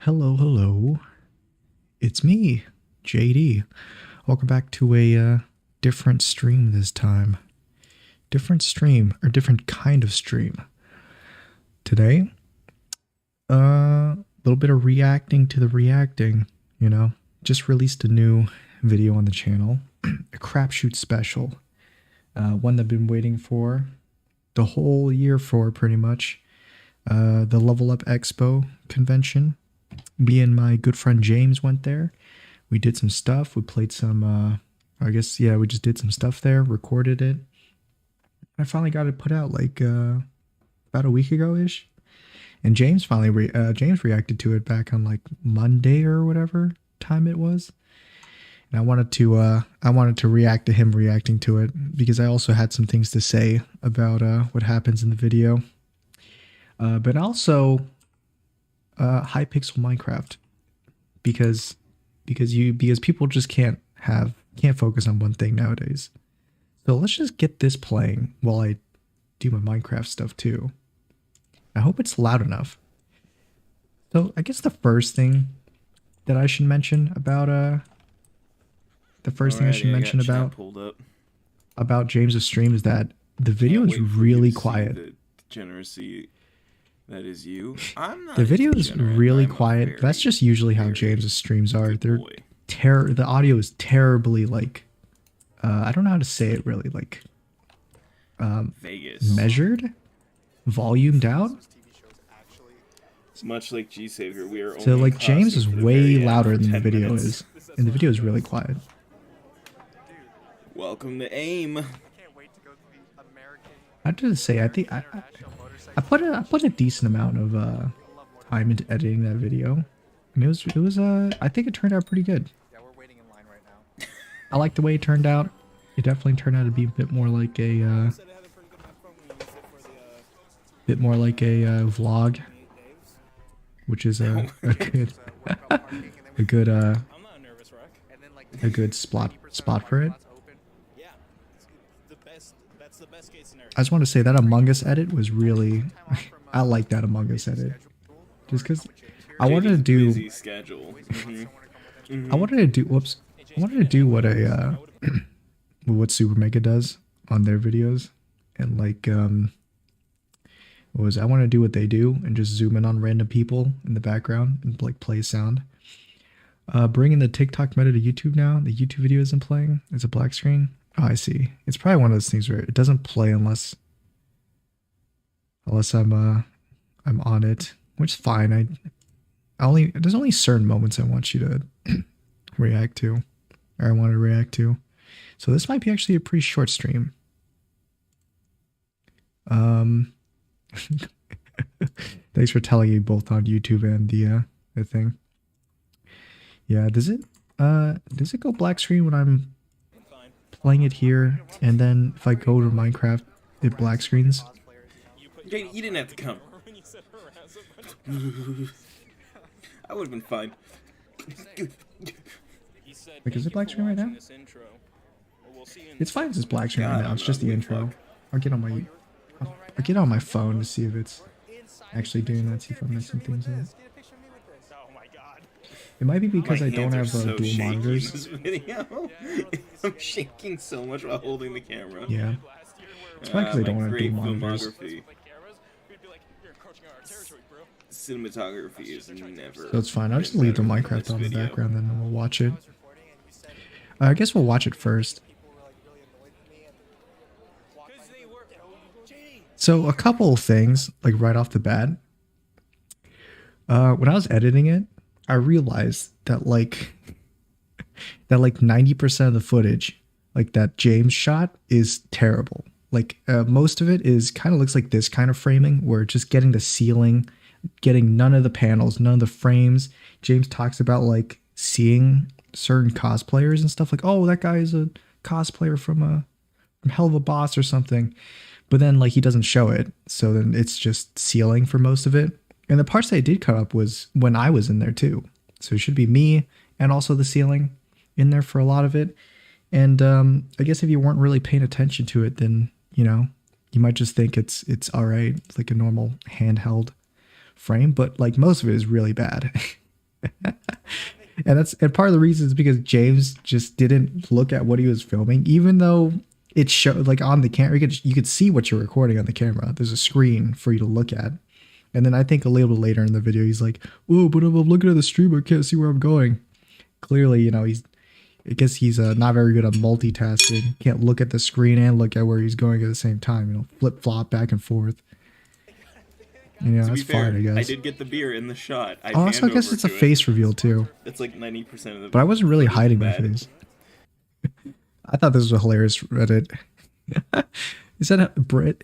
Hello, hello. It's me, JD. Welcome back to a different stream this time. Different stream, or different kind of stream. Today, a little bit of reacting to the reacting, you know. Just released a new video on the channel, a crapshoot special. One that I've been waiting for the whole year for, pretty much. The Level Up Expo convention. Me and my good friend James went there. We did some stuff. We played some, we just did some stuff there, recorded it. I finally got it put out like about a week ago-ish. And James finally, James reacted to it back on like Monday or whatever time it was. And I wanted to react to him reacting to it because I also had some things to say about what happens in the video. But also Hypixel Minecraft because people just can't focus on one thing nowadays. So let's just get this playing while I do my Minecraft stuff too. I hope it's loud enough. So I guess the first thing that I should mention about about James's stream is that the video is really quiet. The degeneracy that is you. I'm not. The video is really quiet. That's just usually how James's streams are. The audio is terribly like I don't know how to say it really, like Vegas. measured, volumed out. It's much like G Savior. We are So like James is way louder than the 10 video minutes. is, and the video is really quiet. Welcome to AIM. I have to say, I think I put a decent amount of time into editing that video, and it was I think it turned out pretty good. Yeah, we're waiting in line right now. I like the way it turned out. It definitely turned out to be a bit more like a vlog, which is a good spot for it. I just want to say that Among Us edit was really, I like that Among Us edit, just because I wanted to do, I wanted to do what a what Super Mega does on their videos, and like I want to do what they do and just zoom in on random people in the background and like play sound. Bringing the TikTok meta to YouTube now. The YouTube video isn't playing. It's a black screen. Oh, I see. It's probably one of those things where it doesn't play unless I'm on it, which is fine. There's only certain moments I want you to react to, or I want to react to. So this might be actually a pretty short stream. Thanks for telling me both on YouTube and the thing. Yeah, does it go black screen when I'm playing it here, and then if I go to Minecraft, it black screens? You didn't have to come. I would have been fine. Like, is it black screen right now? It's fine. It's black screen right now. It's just the intro. I'll get on my phone to see if it's actually doing that. See if I'm missing things in it. It might be because I don't have dual monitors. I'm shaking so much while holding the camera. Yeah. It's probably because I don't have dual monitors. Cinematography is never. So it's fine. I'll just leave the Minecraft on the background, then we'll watch it. I guess we'll watch it first. So a couple of things, like right off the bat. When I was editing it, I realized that like 90% of the footage, like that James shot, is terrible. Like most of it is kind of looks like this kind of framing, where just getting the ceiling, getting none of the panels, none of the frames. James talks about like seeing certain cosplayers and stuff, like, oh, that guy is a cosplayer from Hell of a Boss or something. But then like he doesn't show it, so then it's just ceiling for most of it. And the parts that I did cut up was when I was in there too. So it should be me and also the ceiling in there for a lot of it. And I guess if you weren't really paying attention to it, then, you know, you might just think it's all right. It's like a normal handheld frame, but like most of it is really bad. And part of the reason is because James just didn't look at what he was filming, even though it showed like on the camera, you could see what you're recording on the camera. There's a screen for you to look at. And then I think a little bit later in the video, he's like, "Whoa, but I'm looking at the stream, I can't see where I'm going." Clearly, I guess he's not very good at multitasking. Can't look at the screen and look at where he's going at the same time. Flip flop back and forth. That's fine, I guess. I did get the beer in the shot. Also, I guess it's a face reveal too. That's like 90% of the. But I wasn't really hiding my face. I thought this was a hilarious Reddit. Is that Brit?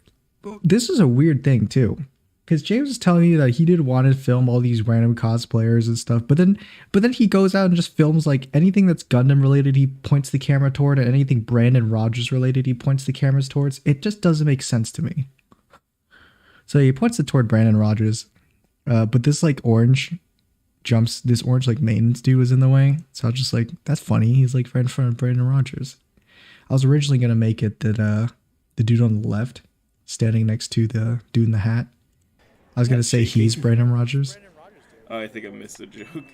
This is a weird thing too, because James was telling me that he did want to film all these random cosplayers and stuff, but then he goes out and just films like anything that's Gundam related. He points the camera toward, and anything Brandon Rogers related, he points the cameras towards. It just doesn't make sense to me. So he points it toward Brandon Rogers, but this like orange like maintenance dude was in the way. So I was just like, that's funny. He's like right in front of Brandon Rogers. I was originally gonna make it that the dude on the left, standing next to the dude in the hat, I was gonna say he's Brandon Rogers. Oh, I think I missed the joke.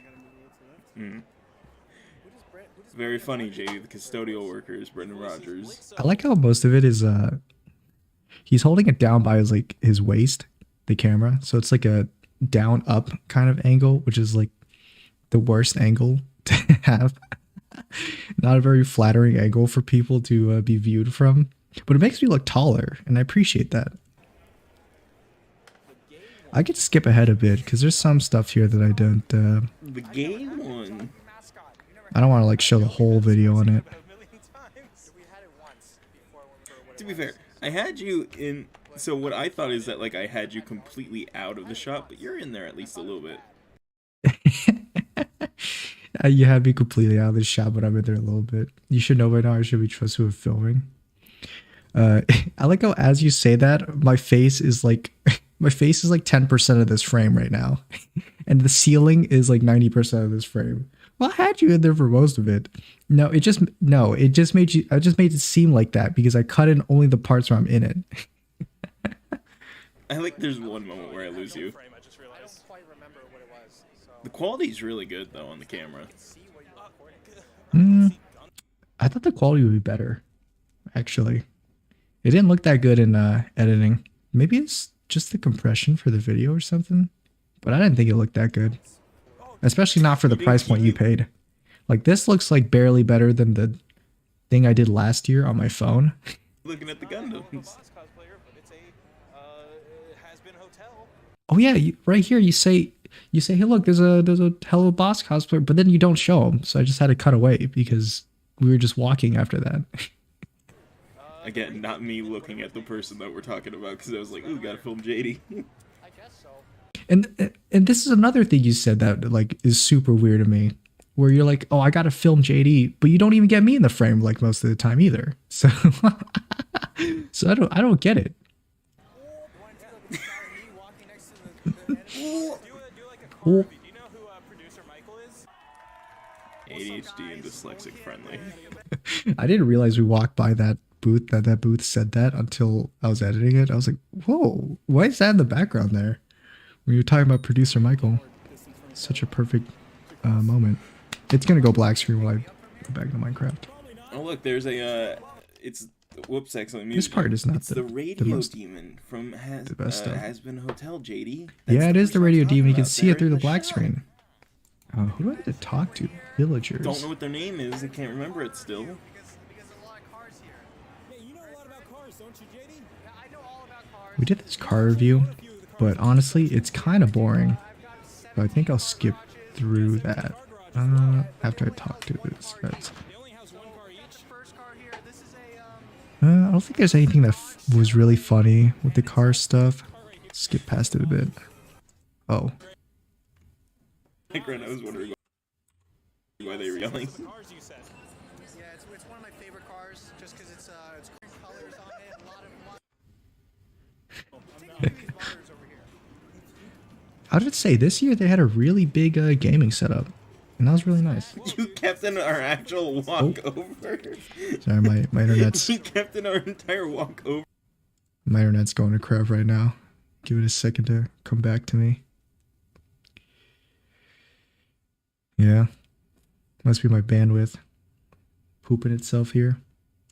Very funny, JD. The custodial worker is Brendan Rogers. I like how most of it is he's holding it down by his waist, the camera. So it's like a down up kind of angle, which is like the worst angle to have. Not a very flattering angle for people to be viewed from, but it makes me look taller, and I appreciate that. I could skip ahead a bit because there's some stuff here that I don't. The gay one. I don't want to like show the whole video on it. To be fair, I had you in. So what I thought is that like I had you completely out of the shot, but you're in there at least a little bit. You had me completely out of the shot, but I'm in there a little bit. You should know by now I should be trusted with filming. I like how as you say that, my face is like 10% of this frame right now. And the ceiling is like 90% of this frame. Well, I had you in there for most of it. I just made it seem like that because I cut in only the parts where I'm in it. I like there's one moment where I lose you. The quality's really good though on the camera. I thought the quality would be better, actually. It didn't look that good in editing. Maybe it's just the compression for the video or something, but I didn't think it looked that good. Especially not for the price point you paid. Like this looks like barely better than the thing I did last year on my phone. Looking at the Gundams. Oh yeah, right here you say, hey look, there's a Hello Boss cosplayer, but then you don't show him. So I just had to cut away because we were just walking after that. Again, not me looking at the person that we're talking about because I was like, ooh, gotta film JD. I guess so. And this is another thing you said that like is super weird to me, where you're like, oh, I gotta film JD, but you don't even get me in the frame like most of the time either. So so I don't get it. ADHD and dyslexic friendly. I didn't realize we walked by that booth that booth said that until I was editing it. I was like, whoa, why is that in the background there? When you're talking about producer Michael. Such a perfect moment. It's gonna go black screen while I go back to Minecraft. Oh look, there's a it's whoops, excellent music. This part is not it's the radio demon from Has Been Hotel, JD. Yeah, it is the radio demon. You can see it through the black screen. Who do I have to talk to? Villagers. Don't know what their name is. I can't remember it still. Because there's a lot of cars here. Yeah, you know a lot about cars, don't you, JD? Yeah, I know all about cars. We did this car review, but honestly, it's kind of boring. So I think I'll skip through that after I talk to this guys. I don't think there's anything that was really funny with the car stuff. Skip past it a bit. Oh. Like right now, I was wondering why they were yelling. Yeah, it's one of my favorite cars, just because it's colors on it, a lot of How did it say? This year they had a really big gaming setup, and that was really nice. You kept in our actual walk over. Sorry, my internet's. You kept in our entire walk over. My internet's going to crap right now. Give it a second to come back to me. Yeah, must be my bandwidth pooping itself here.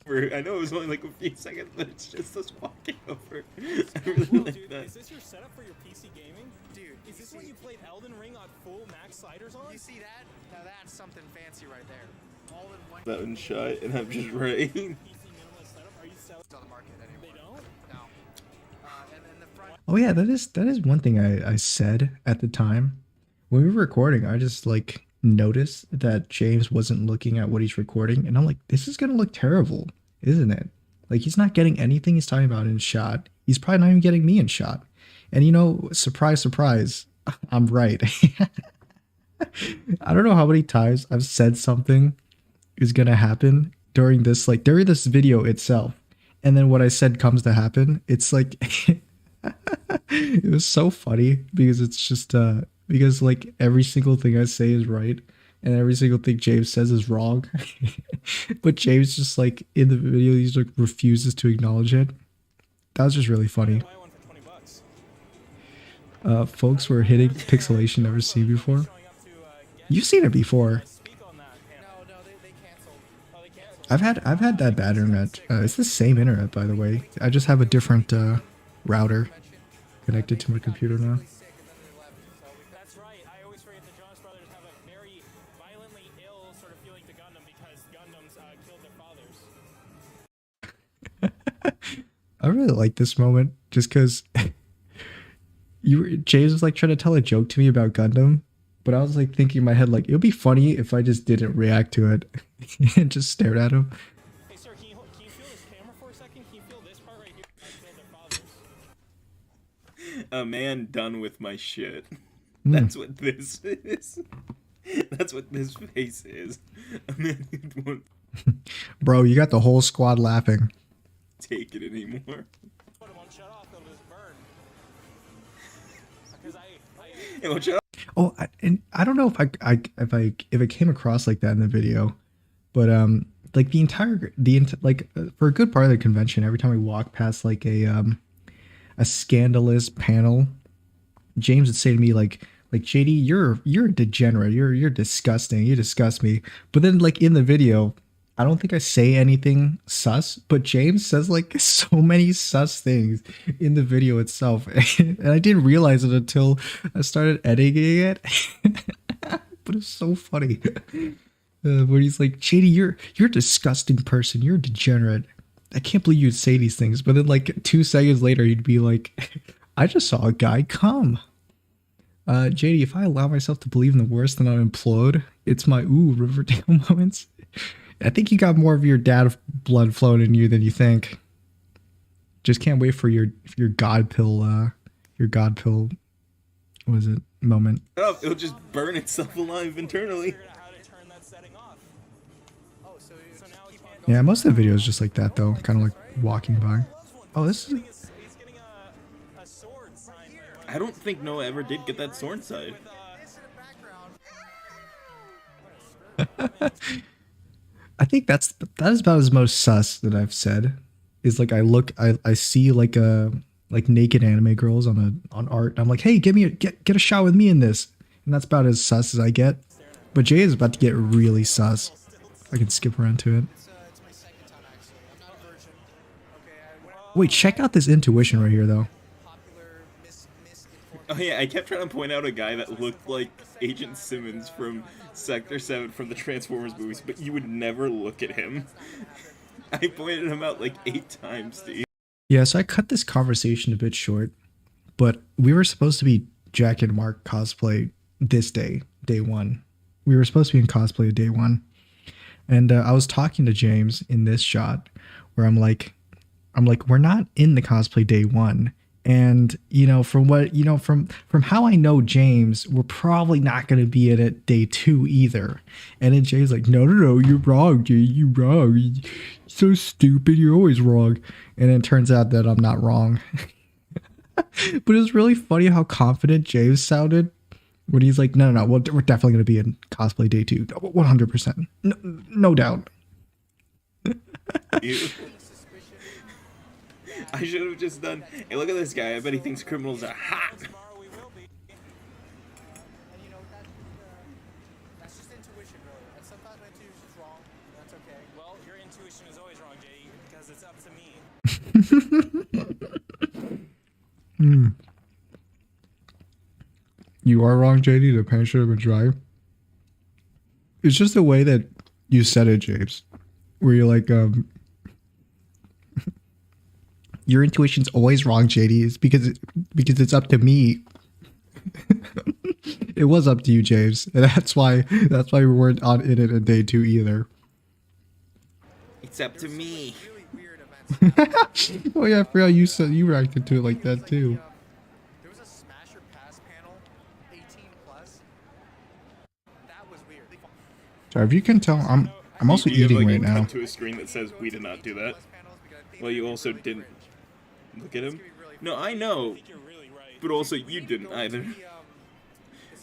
I know it was only like a few seconds, but it's just us walking over. I really like Dude, that. is this your setup for your PC gaming? Dude, Is this when you played Elden Ring on full max sliders on? You see that? Now that's something fancy right there. All in one. That one shot, and I'm just right. PC minimalist setup? Are you selling? On the market They anymore. don't? No. And then the front. Oh yeah, that is one thing I said at the time when we were recording. I just like noticed that James wasn't looking at what he's recording, and I'm like, this is gonna look terrible, isn't it? Like he's not getting anything he's talking about in shot. He's probably not even getting me in shot. And you know, surprise, surprise, I'm right. I don't know how many times I've said something is gonna happen during this video itself, and then what I said comes to happen. It's like it was so funny because it's just because like every single thing I say is right and every single thing James says is wrong. But James just like in the video he's like refuses to acknowledge it. That was just really funny. Buy one for $20. Folks were hitting pixelation never seen before. Showing up to get You've seen it before. speak on that panel. No, they canceled. Oh, they canceled. I've had that bad internet. It's the same internet, by the way. I just have a different router connected to my computer now. That's right. I always forget the Jonas Brothers have a very violently ill sort of feeling to Gundam because Gundams killed their fathers. I really like this moment just because James was like trying to tell a joke to me about Gundam, but I was like thinking in my head like it would be funny if I just didn't react to it and just stared at him. Hey, sir, can you feel this camera for a second? Can you feel this part right here? Killed their fathers. A man done with my shit. That's what this is. That's what this face is. A man who won't Bro, you got the whole squad laughing. take it anymore. But it won't shut off. It'll just burn. Because Hey, watch out. Oh, and I don't know if if it came across like that in the video, but like for a good part of the convention, every time we walk past like a scandalous panel, James would say to me like JD, you're a degenerate, you're disgusting, you disgust me. But then like in the video, I don't think I say anything sus, but James says like so many sus things in the video itself, and I didn't realize it until I started editing it. But it's so funny when he's like, "JD, you're a disgusting person. You're a degenerate. I can't believe you'd say these things." But then like 2 seconds later, he'd be like, "I just saw a guy come." JD, if I allow myself to believe in the worst, then I'll implode. It's my Riverdale moments. I think you got more of your dad blood flowing in you than you think. Just can't wait for your god pill what was it moment. Oh, it'll just burn itself alive internally. figured out how to turn that setting off. Oh, so So now he can't Yeah, most of the videos just like that though, kind of like walking by. Oh, this is He's getting a sword sign there. I don't think Noah ever did get that sword side. this in the background. I think that is about as most sus that I've said. Is like I see like naked anime girls on art. And I'm like, hey, get a shot with me in this, and that's about as sus as I get. But Jay is about to get really sus. I can skip around to it. It's my second time actually. I'm not a virgin. Okay, Wait, check out this intuition right here though. popular misinformation. Oh yeah, I kept trying to point out a guy that looked like Agent Simmons from Sector 7 from the Transformers movies, but you would never look at him. I pointed him out like 8 times, Steve. Yeah, so I cut this conversation a bit short, but we were supposed to be Jack and Mark cosplay this day one. We were supposed to be in cosplay day one. And I was talking to James in this shot where I'm like, we're not in the cosplay day one. And, from how I know James, we're probably not going to be in it day 2 either. And then James like, no, you're wrong, Jay, you're wrong. You're so stupid. You're always wrong. And then it turns out that I'm not wrong. But it's really funny how confident James sounded when he's like, no, we're definitely going to be in cosplay day 2. 100%. No doubt. Ew. I should have just done, hey, look at this guy. I bet he thinks criminals are hot. Tomorrow we will be. And you know that's just Well, your intuition is always wrong, JD, because it's up to me. You are wrong, JD. The pan should have been dry. It's just the way that you said it, James. Where you're like, your intuition's always wrong, JD. It's because it's up to me. It was up to you, James. And that's why we weren't on in it in day 2 either. It's up to me. Really weird events. Oh yeah, I forgot you said you reacted to it like that too. There was a smash or pass panel, 18 plus. That was weird. Sorry, if you can tell, I'm also Do you have, eating like, right a now. cut to a screen that says we did not do that. Well, you also didn't look at him. No, I know, You're really right. but also you didn't either.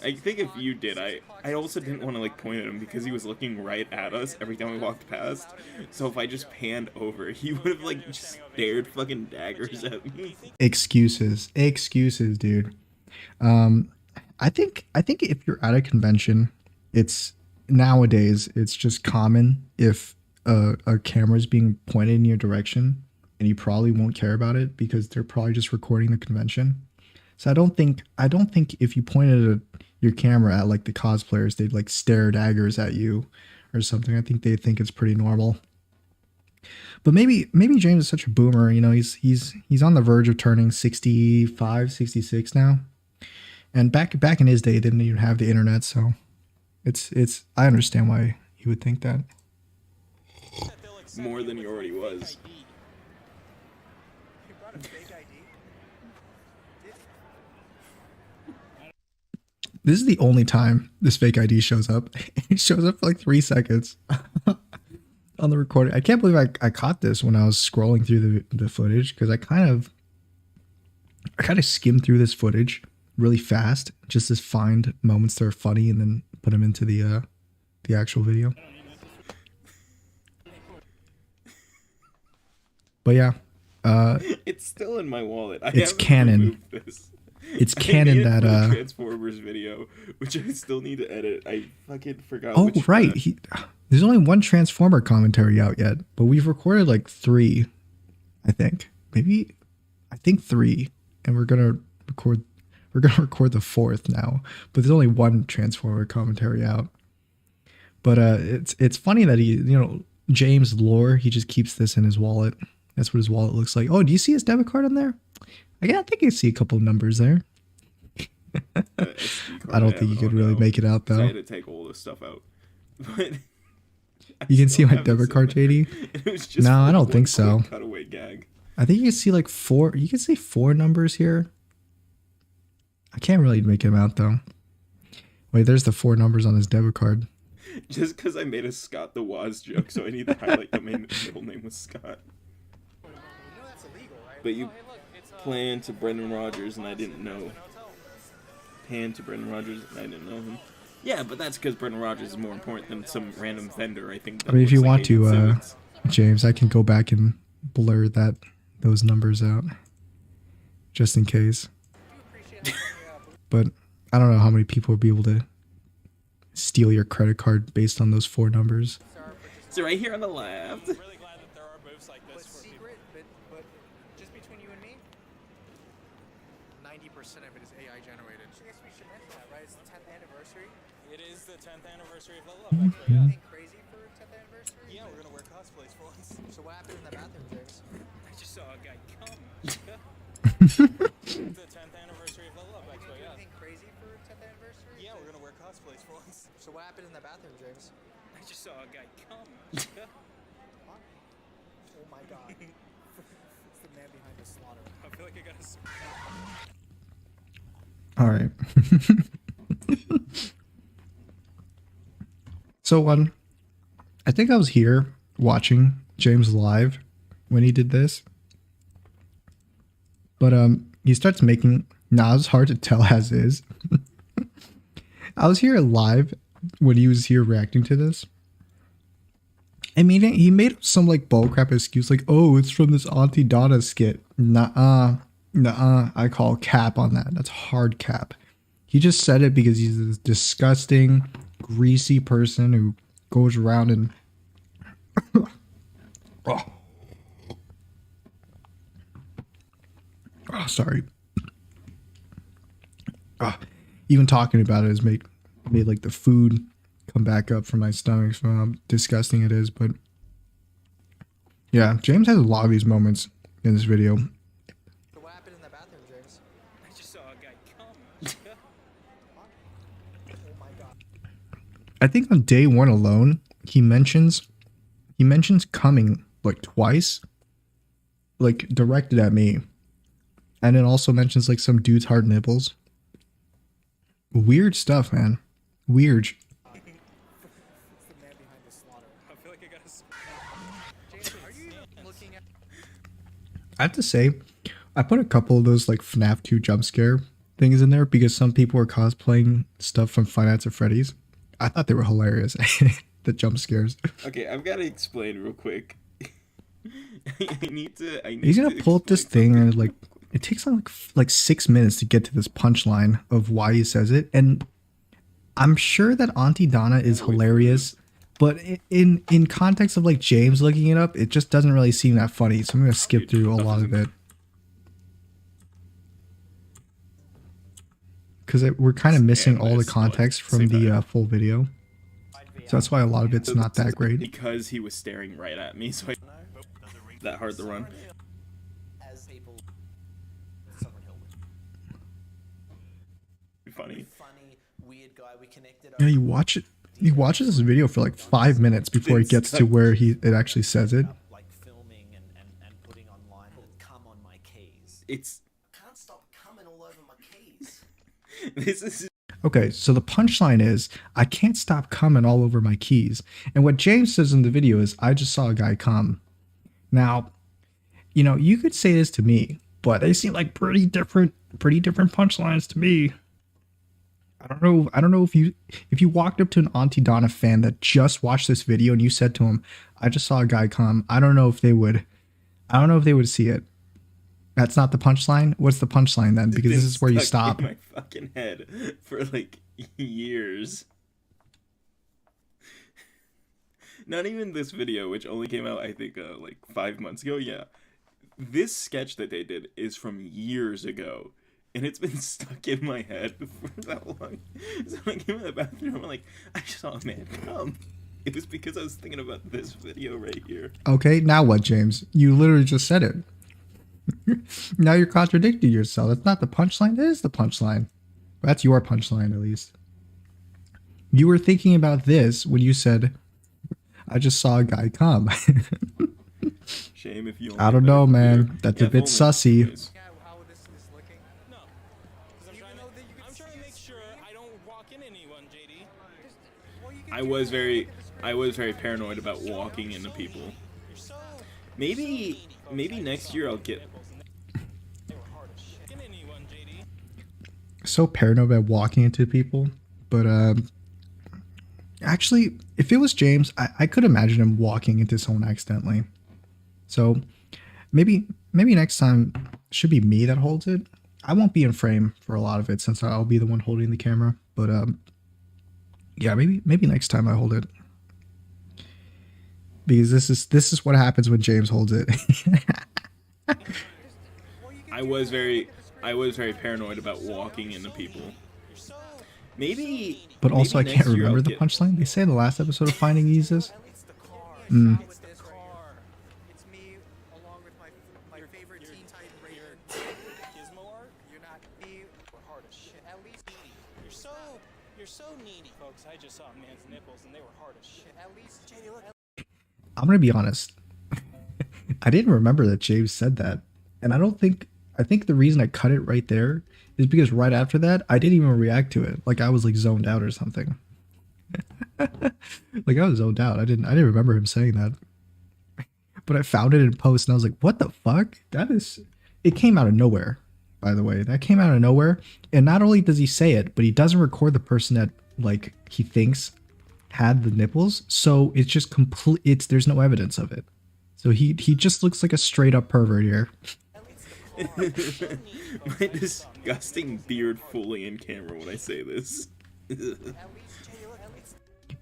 I think if you did, I also didn't want to like point at him because he was looking right at us every time we walked past. So if I just panned over, he would have like just stared fucking daggers at me. Excuses, dude. I think if you're at a convention, it's nowadays it's just common if a camera's being pointed in your direction, and you probably won't care about it because they're probably just recording the convention. So I don't think if you pointed your camera at like the cosplayers, they'd like stare daggers at you or something. I think they think it's pretty normal. But maybe James is such a boomer, you know, he's on the verge of turning 65, 66 now. And back in his day, he didn't even have the internet, so it's I understand why he would think that. More than he already was. You brought a fake ID? This is the only time this fake ID shows up. It shows up for like 3 seconds on the recording. I can't believe I caught this when I was scrolling through the footage, because I kind of skimmed through this footage really fast just to find moments that are funny and then put them into the actual video. But yeah, It's still in my wallet. I It's haven't canon. removed this. it's I canon made it that for the Transformers video, which I still need to edit. I fucking forgot. oh which right, there's only one Transformer commentary out yet, but we've recorded like 3, I think. I think 3, and we're gonna record the 4th now. But there's only one Transformer commentary out. But it's funny that James lore, he just keeps this in his wallet. That's what his wallet looks like. Oh, do you see his debit card on there? I think I see a couple of numbers there. I don't think you could really make it out I though. had to take all this stuff out. But You can see my debit card, JD. It was just No, I for don't one think so. quick Cutaway gag. I think you can see like 4. You can see 4 numbers here. I can't really make them out though. Wait, there's the 4 numbers on his debit card. Just because I made a Scott the Woz joke, so I need to highlight that my middle name was Scott. You know that's illegal, right? But you planned to Brendan Rodgers, and I didn't know. Pan to Brendan Rodgers, and I didn't know him. Yeah, but that's because Brendan Rodgers is more important than some random vendor, I think. I mean, if you want to, Agent Simmons. James, I can go back and blur those numbers out, just in case. But I don't know how many people would be able to steal your credit card based on those 4 numbers. So right here on the left. I'm really glad that there are moves like But this for people. secret, but just between you and me, 90% of it is AI generated. I guess we should mention that, right? It's the 10th anniversary. It is the 10th anniversary of the Love Expo, yeah. Anything crazy for 10th anniversary? Yeah, we're gonna wear cosplays for once. So what happened in the bathroom, James? I just saw a guy come. The 10th anniversary of the Love Expo, yeah. Anything crazy for 10th anniversary? Yeah, we're gonna wear cosplays for once. So what happened in the bathroom, James? I just saw a guy come. Oh my god. It's the man behind the slaughter. I feel like I gotta. All right. So I think I was here watching James live when he did this. But he starts making, now it's hard to tell as is. I was here live when he was here reacting to this. I mean, he made some like bullcrap excuse like, oh, it's from this Auntie Donna skit. Nuh-uh. I call cap on that. That's hard cap. He just said it because he's this disgusting, greasy person who goes around and Oh, oh sorry. Even talking about it has made like the food come back up from my stomach from how disgusting it is. But yeah, James has a lot of these moments in this video. What happened in the bathroom, James? I just saw a guy come. Oh my god. I think on day one alone, he mentions coming like twice, like directed at me, and it also mentions like some dude's hard nipples. Weird stuff, man. Weird. It's the man behind the slaughter. I feel like I got James, are you even looking at I have to say, I put a couple of those like FNAF 2 jump scare things in there because some people were cosplaying stuff from Five Nights at Freddy's. I thought they were hilarious. The jump scares. Okay, I've got to explain real quick. I need He's gonna to pull up this explain thing and something. it takes like 6 minutes to get to this punchline of why he says it, and I'm sure that Auntie Donna is hilarious, but in context of like James looking it up, it just doesn't really seem that funny. So I'm gonna skip through a lot of it because we're kind of missing all the context from the full video. So that's why a lot of it's not that great. Because he was staring right at me, so that hard to run. as people Sovereign Hill? Funny. Funny, weird guy we connected Yeah, you watch it. He watches this video for like 5 minutes before he gets to where it actually says it. like filming and putting online that come on my keys. It's Can't stop coming all over my keys. this is Okay, so the punchline is, I can't stop coming all over my keys. And what James says in the video is, I just saw a guy come. Now, you know, you could say this to me, but they seem like pretty different punchlines to me. I don't know if you walked up to an Auntie Donna fan that just watched this video and you said to him, I just saw a guy come. I don't know if they would see it. That's not the punchline. What's the punchline then? Because this is where you stuck stop. in my fucking head for like years. Not even this video, which only came out I think like 5 months ago. Yeah, this sketch that they did is from years ago, and it's been stuck in my head for that long. So when I came in the bathroom, I'm like, I saw a man come. It was because I was thinking about this video right here. Okay, now what, James? You literally just said it. Now you're contradicting yourself. That's not the punchline. It is the punchline. That's your punchline, at least. You were thinking about this when you said, I just saw a guy come. Shame if you. I don't know, man. That's a bit sussy. How this is looking? No. 'Cause I'm trying to make sure I don't walk in anyone, JD. Well, you can I do was that. very paranoid about walking into people. You're so Maybe next year I'll get. they were hard as shit. In anyone, JD. So paranoid about walking into people. But actually, if it was James, I could imagine him walking into someone accidentally. So maybe next time it should be me that holds it. I won't be in frame for a lot of it since I'll be the one holding the camera. But yeah, maybe next time I hold it. Because this is what happens when James holds it. I was very paranoid about walking into people. Maybe. But also, I maybe can't next year remember I'll the get- punchline. They say in the last episode of Finding Yeezus. It's the car. Mm. It's this car. It's me along with my favorite Teen Titan Raider. Gizmo art? You're not me. We're hard as shit. At least You're so needy, folks. I just saw a man's nipples and they were hard as shit. at least JD, look. I'm gonna be honest. I didn't remember that James said that, and I think the reason I cut it right there is because right after that I didn't even react to it. Like I was like zoned out or something. Like I was zoned out. I didn't remember him saying that. But I found it in post and I was like, what the fuck? It came out of nowhere, by the way. That came out of nowhere. And not only does he say it, but he doesn't record the person that like he thinks had the nipples. So it's just there's no evidence of it. So he just looks like a straight up pervert here. My disgusting beard fully in camera when I say this.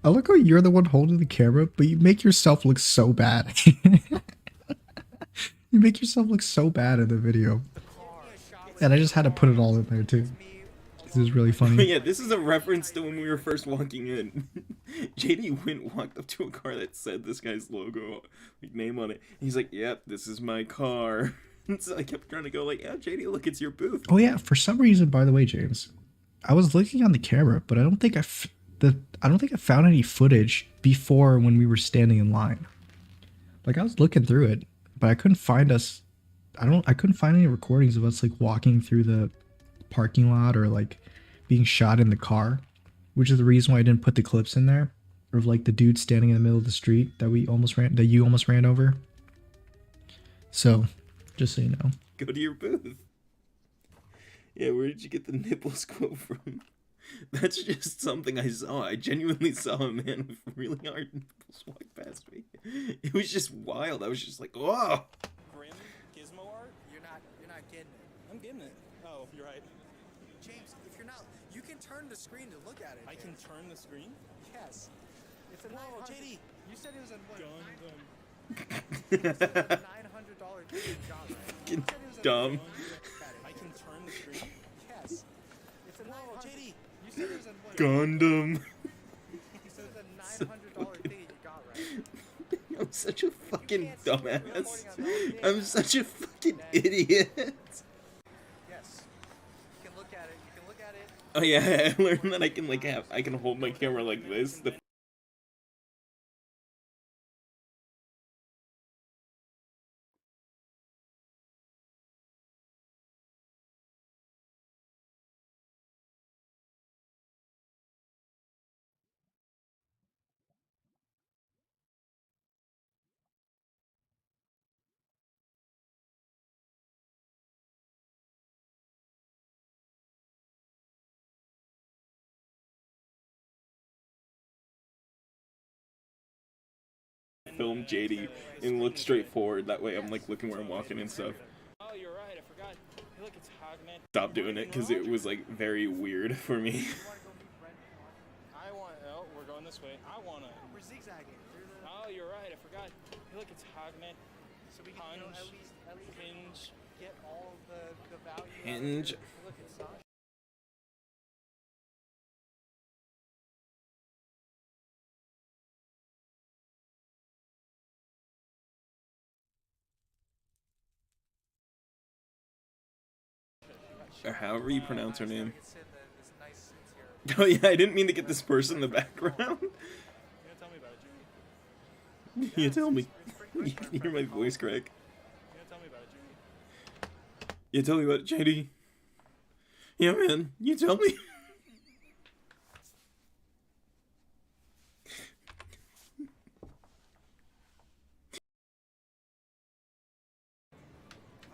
I like how you're the one holding the camera, but you make yourself look so bad. You make yourself look so bad in the video. And I just had to put it all in there too. This is really funny. Yeah, this is a reference to when we were first walking in. JD walked up to a car that said this guy's logo, like name on it. He's like, "Yep, this is my car." And so I kept trying to go like, "Yeah, JD, look, it's your booth." Oh yeah, for some reason, by the way, James, I was looking on the camera, but I don't think I don't think I found any footage before when we were standing in line. Like I was looking through it, but I couldn't find us. I couldn't find any recordings of us like walking through the parking lot or like being shot in the car, which is the reason why I didn't put the clips in there of like the dude standing in the middle of the street that you almost ran over. So, just so you know. Go to your booth. Yeah, where did you get the nipples quote from? That's just something I saw. I genuinely saw a man with really hard nipples walk past me. It was just wild. I was just like, "Whoa!" Grim Gizmo art? You're not getting it. I'm getting it. Oh, you're right. James, if you're not, you can turn the screen to look at it. I can turn the screen? Yes. It's a Whoa, 900 JD. You said it was a what? $900 Gundam. thing you got, right? Fucking You said it was a dumb. look at it. I can turn the screen? Yes. It's a Whoa, 900. JD. You said it was a what? Gundam. You said it was a $900 thing you got, right? I'm such a fucking can't see me. We're dumbass. recording on that. I'm such a fucking idiot. Yes. You can look at it. You can look at it. Oh yeah, I learned that I can hold my camera like this. Film JD and look straight forward. That way I'm like looking where I'm walking and stuff. Oh, you're right. I forgot. Hey, look, it's Hogman. Stop doing it because it was like very weird for me. I want. Oh, we're going this way. I want to. We're zigzagging. Oh, you're right. I forgot. Hey, look, it's Hogman. So we can Punch. at least Hinge. get all the value. Hinge. Look, it's Sasha. Or however you pronounce her name. It's in this nice interior. Oh yeah, I didn't mean to get this person in the background. You gonna tell me about it, Jimmy? You tell me. You can hear my voice crack. You gonna tell me about it, Jimmy? You tell me about it, JD. Yeah, man. You tell me.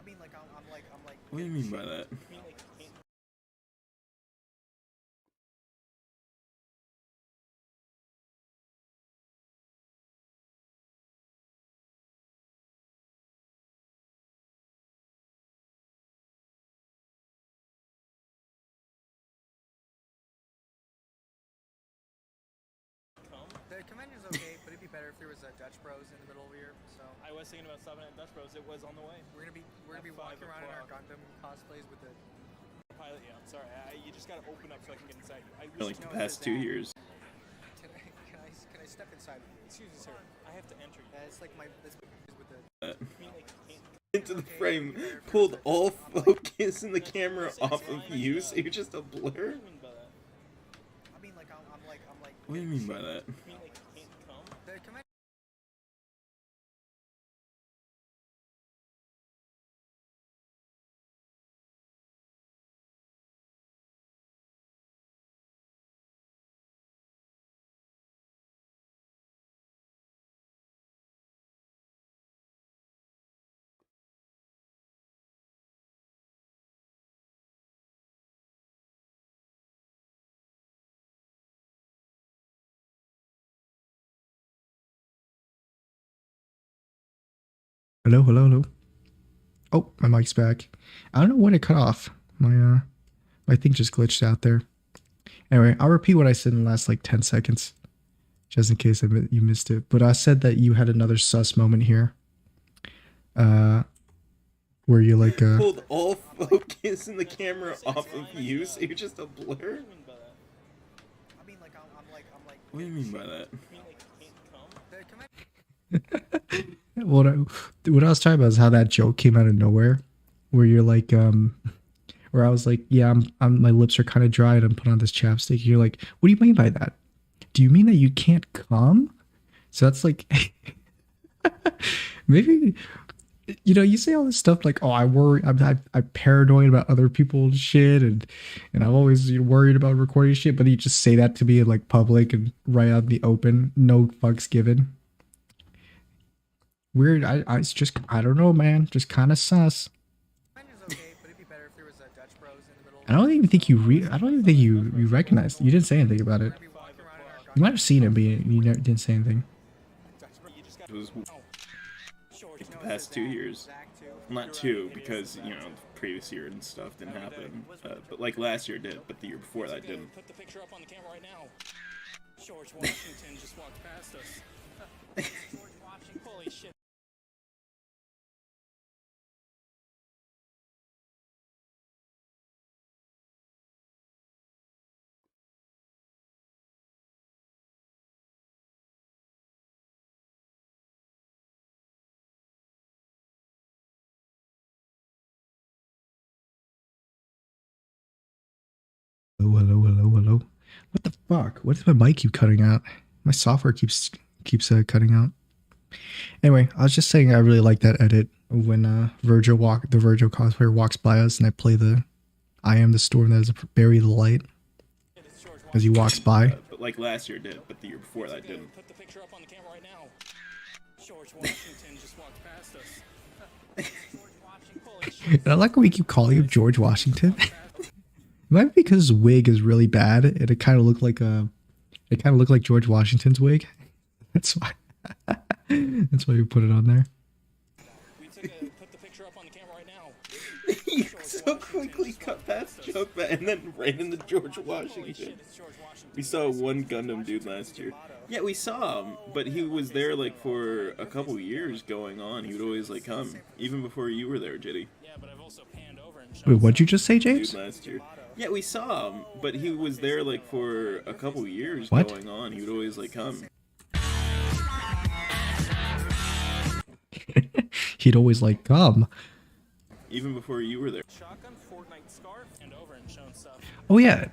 I mean, like, I'm like. What do you mean by that? I mean, like, The convention's okay, but it'd be better if there was a Dutch Bros in the middle of here. So I was thinking about stopping at Dutch Bros. It was on the way. we're gonna be At walking 5 around in our o'clock. Gundam cosplays with the. Pilot, yeah. I'm sorry. You just gotta open up so I can get inside. I For like wish the No, past it's 2 that. years. Can I step inside with you? Excuse me, sir. I have to enter you. It's like my this is with the. I mean, like, Into the frame, pulled all focus in the camera off of you, so you're just a blur. what do you mean by that? I mean, like I'm like. What do you mean by that? I mean, like, can't come? The convention. Hello, hello, hello. Oh, my mic's back. I don't know when it cut off. My thing just glitched out there. Anyway, I'll repeat what I said in the last like 10 seconds, just in case you missed it. But I said that you had another sus moment here. where you're like Pulled all focus in the camera off of you, so you're just a blur? I mean, like, I'm like. What do you mean by that? what I was talking about is how that joke came out of nowhere, where you're like where I was like, yeah, I'm my lips are kind of dry and I'm putting on this chapstick. You're like, what do you mean by that? Do you mean that you can't come? So that's like, maybe, you know, you say all this stuff like, oh, I worry, I'm paranoid about other people's shit, and I'm always worried about recording shit. But you just say that to me in like public and right out in the open, no fucks given. Weird. I it's just, I don't know, man. Just kind of sus. Mine is okay, but it'd be better if there was Dutch Bros in the middle. I don't even think I don't even think you recognized. You didn't say anything about it. Be walking around in our You might have seen it, but you never didn't say anything. It was the past 2 years. Well, not two, because, you know, the previous year and stuff didn't happen. But like last year did, but the year before that didn't. Put the picture up on the camera right now. George Washington just walked past us. George Washington, holy shit. Hello, hello, hello, hello. What the fuck? What does my mic keep cutting out? My software keeps cutting out. Anyway, I was just saying I really like that edit when the Virgil cosplayer walks by us and I play the I am the storm that is bury the light as he walks by. But like last year did, but the year before that didn't. Put the picture up on the camera right now. George Washington just walked past us. George Washington, holy shit. And I like when we keep calling him George Washington. It might be because his wig is really bad and it kind of looked like George Washington's wig. That's why. That's why we put it on there. Put the picture up on the camera right now. You so quickly cut past joke that and then right into George Washington. We saw one Gundam dude last year. Yeah, we saw him, but he was there like for a couple years going on. He would always like come, even before you were there, Jitty. Yeah, but I've also panned over and Wait, what'd you just say, James? Dude last year. Yeah, we saw him, but he was there like for a couple years What? going on. He would always like come. He'd always like come. Even before you were there. shotgun, Fortnite scarf, and over and shown stuff. Oh yeah,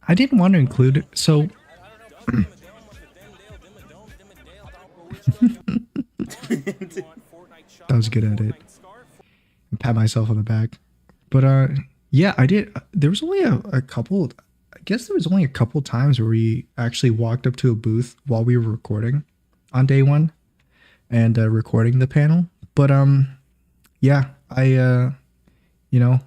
I didn't want to include it. So that was a good edit. Pat myself on the back. But yeah, I did. There was only a couple. I guess there was only a couple times where we actually walked up to a booth while we were recording on day one and recording the panel. But yeah, I you know,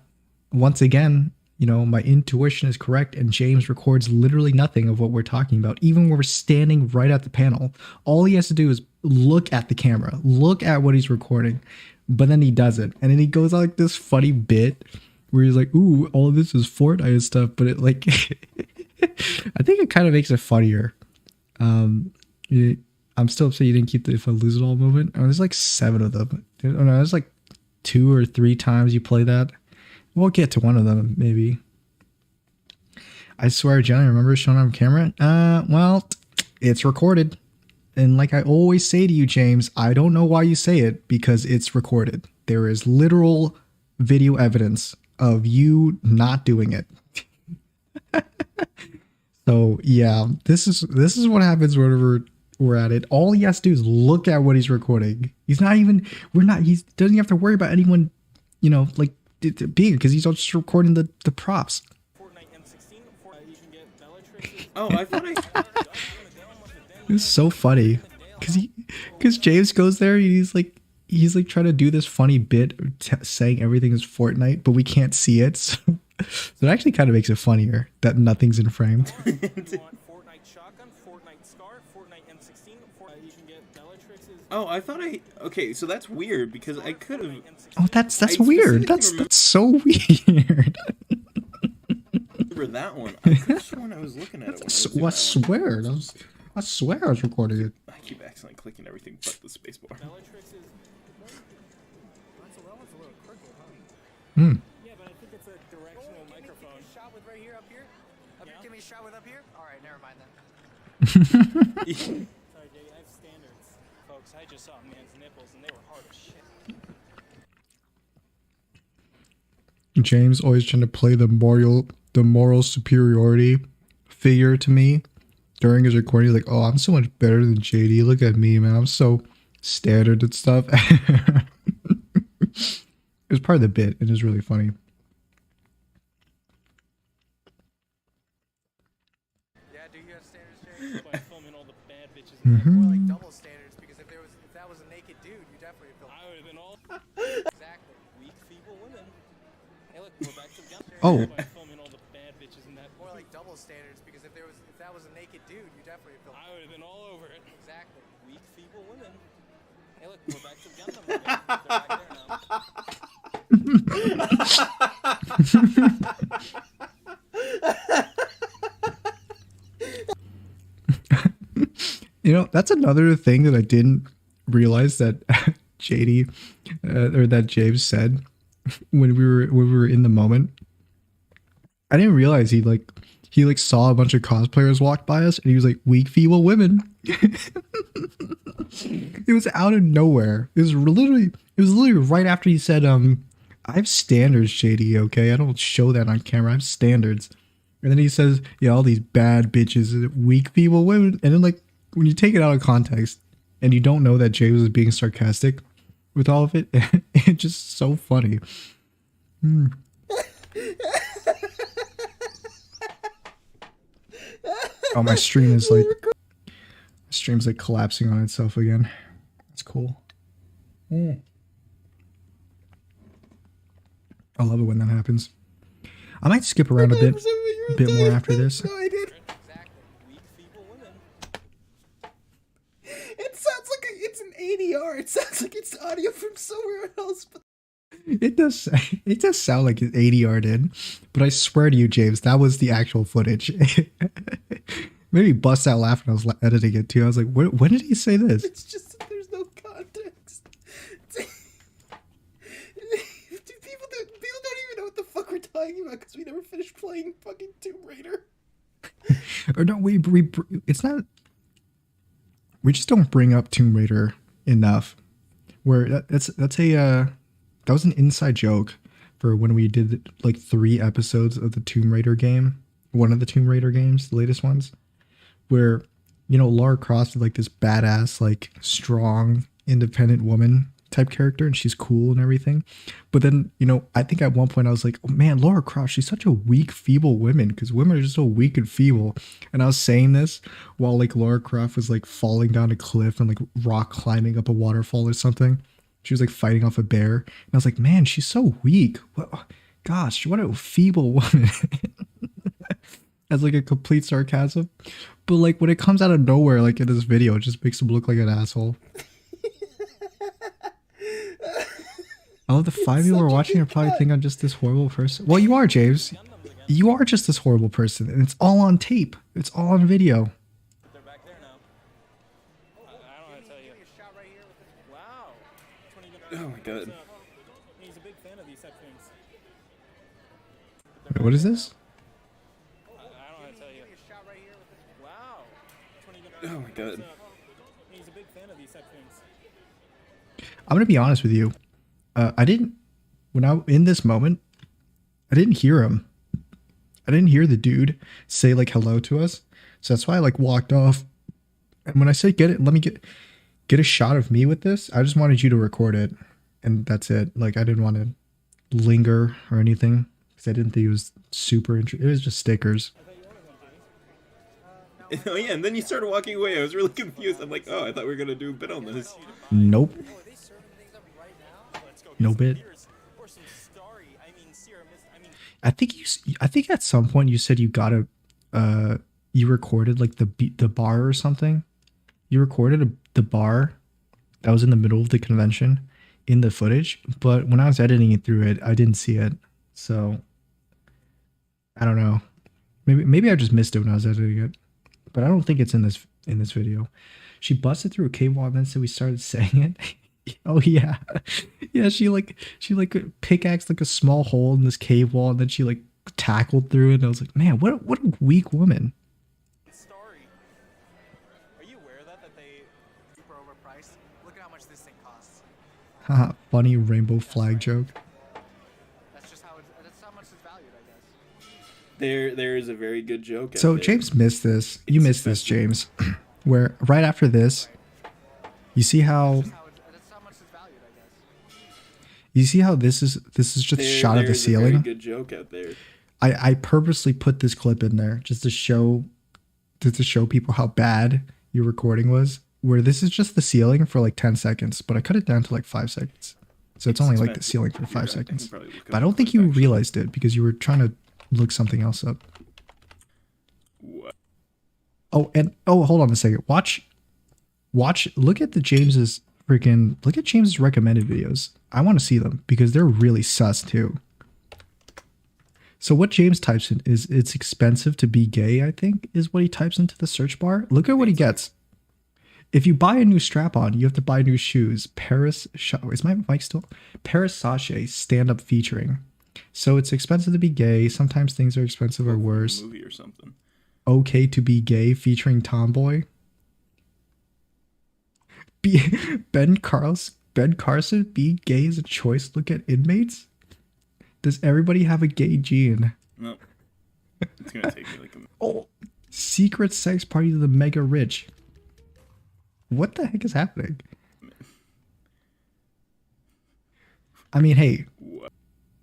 once again, you know, my intuition is correct and James records literally nothing of what we're talking about. Even when we're standing right at the panel, all he has to do is look at the camera, look at what he's recording, but then he does it. And then he goes on like this funny bit where he's like, ooh, all of this is Fortnite and stuff, but it like, I think it kind of makes it funnier. I'm still upset you didn't keep the if I lose it all moment. Oh, there's like 7 of them. Oh no, there's like 2 or 3 times you play that. We'll get to one of them, maybe. I swear, Johnny, remember showing on camera? Well, it's recorded. And like I always say to you, James, I don't know why you say it, because it's recorded. There is literal video evidence of you not doing it. So yeah, this is what happens whenever we're at it. All he has to do is look at what he's recording. He doesn't have to worry about anyone, you know, like being, because he's just recording the props. Fortnite M16, you can get Bellatrix. Oh, I thought I. It was so funny because James goes there and he's like trying to do this funny bit saying everything is Fortnite, but we can't see it. So it actually kind of makes it funnier that nothing's in frame. Fortnite shotgun, Fortnite scarf, Fortnite M16, you can get Bellatrix's. Oh, I thought I. Okay, so that's weird because I could have. Oh, that's I weird. specifically That's so weird. Remember that one? I could have sworn I was looking at it. When I was doing that one. I swear I was recording it. I keep accidentally clicking everything but the spacebar. Bellatrix's. That one's a little crooked, huh? Yeah, but I think it's a directional microphone. Shot with right here, up here? Up here, give me a shot with up here? Alright, never mind then. Sorry, Jay, I have standards. Folks, I just saw a man's nipples and they were hard as shit. James always trying to play the moral superiority figure to me during his recording. He's like, oh, I'm so much better than JD. Look at me, man. I'm so standard and stuff. It was part of the bit. It was really funny. Yeah, do you have standards, Jay? By filming all the bad bitches in that. More like double standards, because if that was a naked dude, you definitely feel I would have been all exactly. weak, feeble women. Hey, look, we're back to the gun. Oh. By filming all the bad bitches in that. More like double standards, because if that was a naked dude, you definitely feel I would have been all over it. exactly. Weak, feeble women. Hey, look, we're back to the gun. They're back there now. You know, that's another thing that I didn't realize that JD or that James said when we were in the moment. I didn't realize he saw a bunch of cosplayers walk by us and he was like, weak, feeble women. It was out of nowhere. It was literally right after he said, I have standards, JD, okay? I don't show that on camera. I have standards. And then he says, yeah, all these bad bitches, weak, feeble women. And then, like, when you take it out of context and you don't know that James was being sarcastic with all of it, it's just so funny. Oh, my stream's like collapsing on itself again. That's cool. I love it when that happens. I might skip around a bit more after this. No, I did. Exactly. Weak, feeble women. It sounds like it's an ADR. It sounds like it's audio from somewhere else. But It does sound like it ADR did, but I swear to you, James, that was the actual footage. Maybe bust out laughing. I was editing it too. I was like, when did he say this? it's just that there's no context. Dude, people don't even know what the fuck we're talking about because we never finished playing fucking Tomb Raider. Or no, it's not. We just don't bring up Tomb Raider enough. Where that was an inside joke for when we did like 3 episodes of the Tomb Raider game, one of the Tomb Raider games, the latest ones, where, you know, Lara Croft is like this badass, like strong, independent woman type character, and she's cool and everything. But then, you know, I think at one point I was like, oh man, Lara Croft, she's such a weak, feeble woman, because women are just so weak and feeble. And I was saying this while like Lara Croft was like falling down a cliff and like rock climbing up a waterfall or something. She was like fighting off a bear. And I was like, man, she's so weak. Gosh, what a feeble woman. As like a complete sarcasm. But like when it comes out of nowhere, like in this video, it just makes him look like an asshole. I love the 5 people who are watching are probably think I'm just this horrible person. Well, you are, James. You are just this horrible person. And it's all on tape. It's all on video. They're back there now. I don't know how to tell you. Wow. Oh my god. He's a big fan of these type things. Wait, what is this? I don't know how to tell you. Wow. Oh my god. He's a big fan of these type things. I'm gonna be honest with you. In this moment, I didn't hear him. I didn't hear the dude say like hello to us. So that's why I like walked off. And when I said let me get a shot of me with this, I just wanted you to record it. And that's it. Like I didn't want to linger or anything because I didn't think it was super interesting. It was just stickers. Oh yeah, and then you started walking away. I was really confused. I'm like, oh, I thought we were gonna do a bit on this. Nope. No bit. I think at some point you said you got you recorded like the bar or something. You recorded the bar that was in the middle of the convention in the footage, but when I was editing it through it, I didn't see it. So I don't know. Maybe I just missed it when I was editing it, but I don't think it's in this video. She busted through a cable and then so we started saying it. Oh yeah, yeah. She like pickaxed like a small hole in this cave wall, and then she like tackled through it. And I was like, man, what a weak woman. Story. Are you aware of that they Super overpriced. Look at how much this thing costs. Haha, funny rainbow flag joke. That's how much it's valued, I guess. There is a very good joke. Out So there. James missed this. You It's missed this, expensive. James. Where right after this, you see how That's how much it's valued, I guess. you see how this is just a shot of the There's a very ceiling. good joke out there. I purposely put this clip in there just to show people how bad your recording was. Where this is just the ceiling for like 10 seconds, but I cut it down to like 5 seconds. So it's only like the expensive. ceiling for You're 5 right. I can seconds. probably look But I up don't the think clip, you actually. realized it because you were trying to look something else up. What? Oh, and hold on a second. Look at James's recommended videos. I want to see them because they're really sus too. So what James types in is it's expensive to be gay, I think, is what he types into the search bar. Look at what he gets. If you buy a new strap-on, you have to buy new shoes. Is my mic still? Paris Sachet stand-up featuring. So it's expensive to be gay. Sometimes things are expensive or From a worse. movie or something. Okay to be gay featuring Tomboy. Ben Carson, be gay is a choice. Look at inmates. Does everybody have a gay gene? No. It's gonna take me like a minute. Oh, secret sex party to the mega rich. What the heck is happening? I mean, hey, What?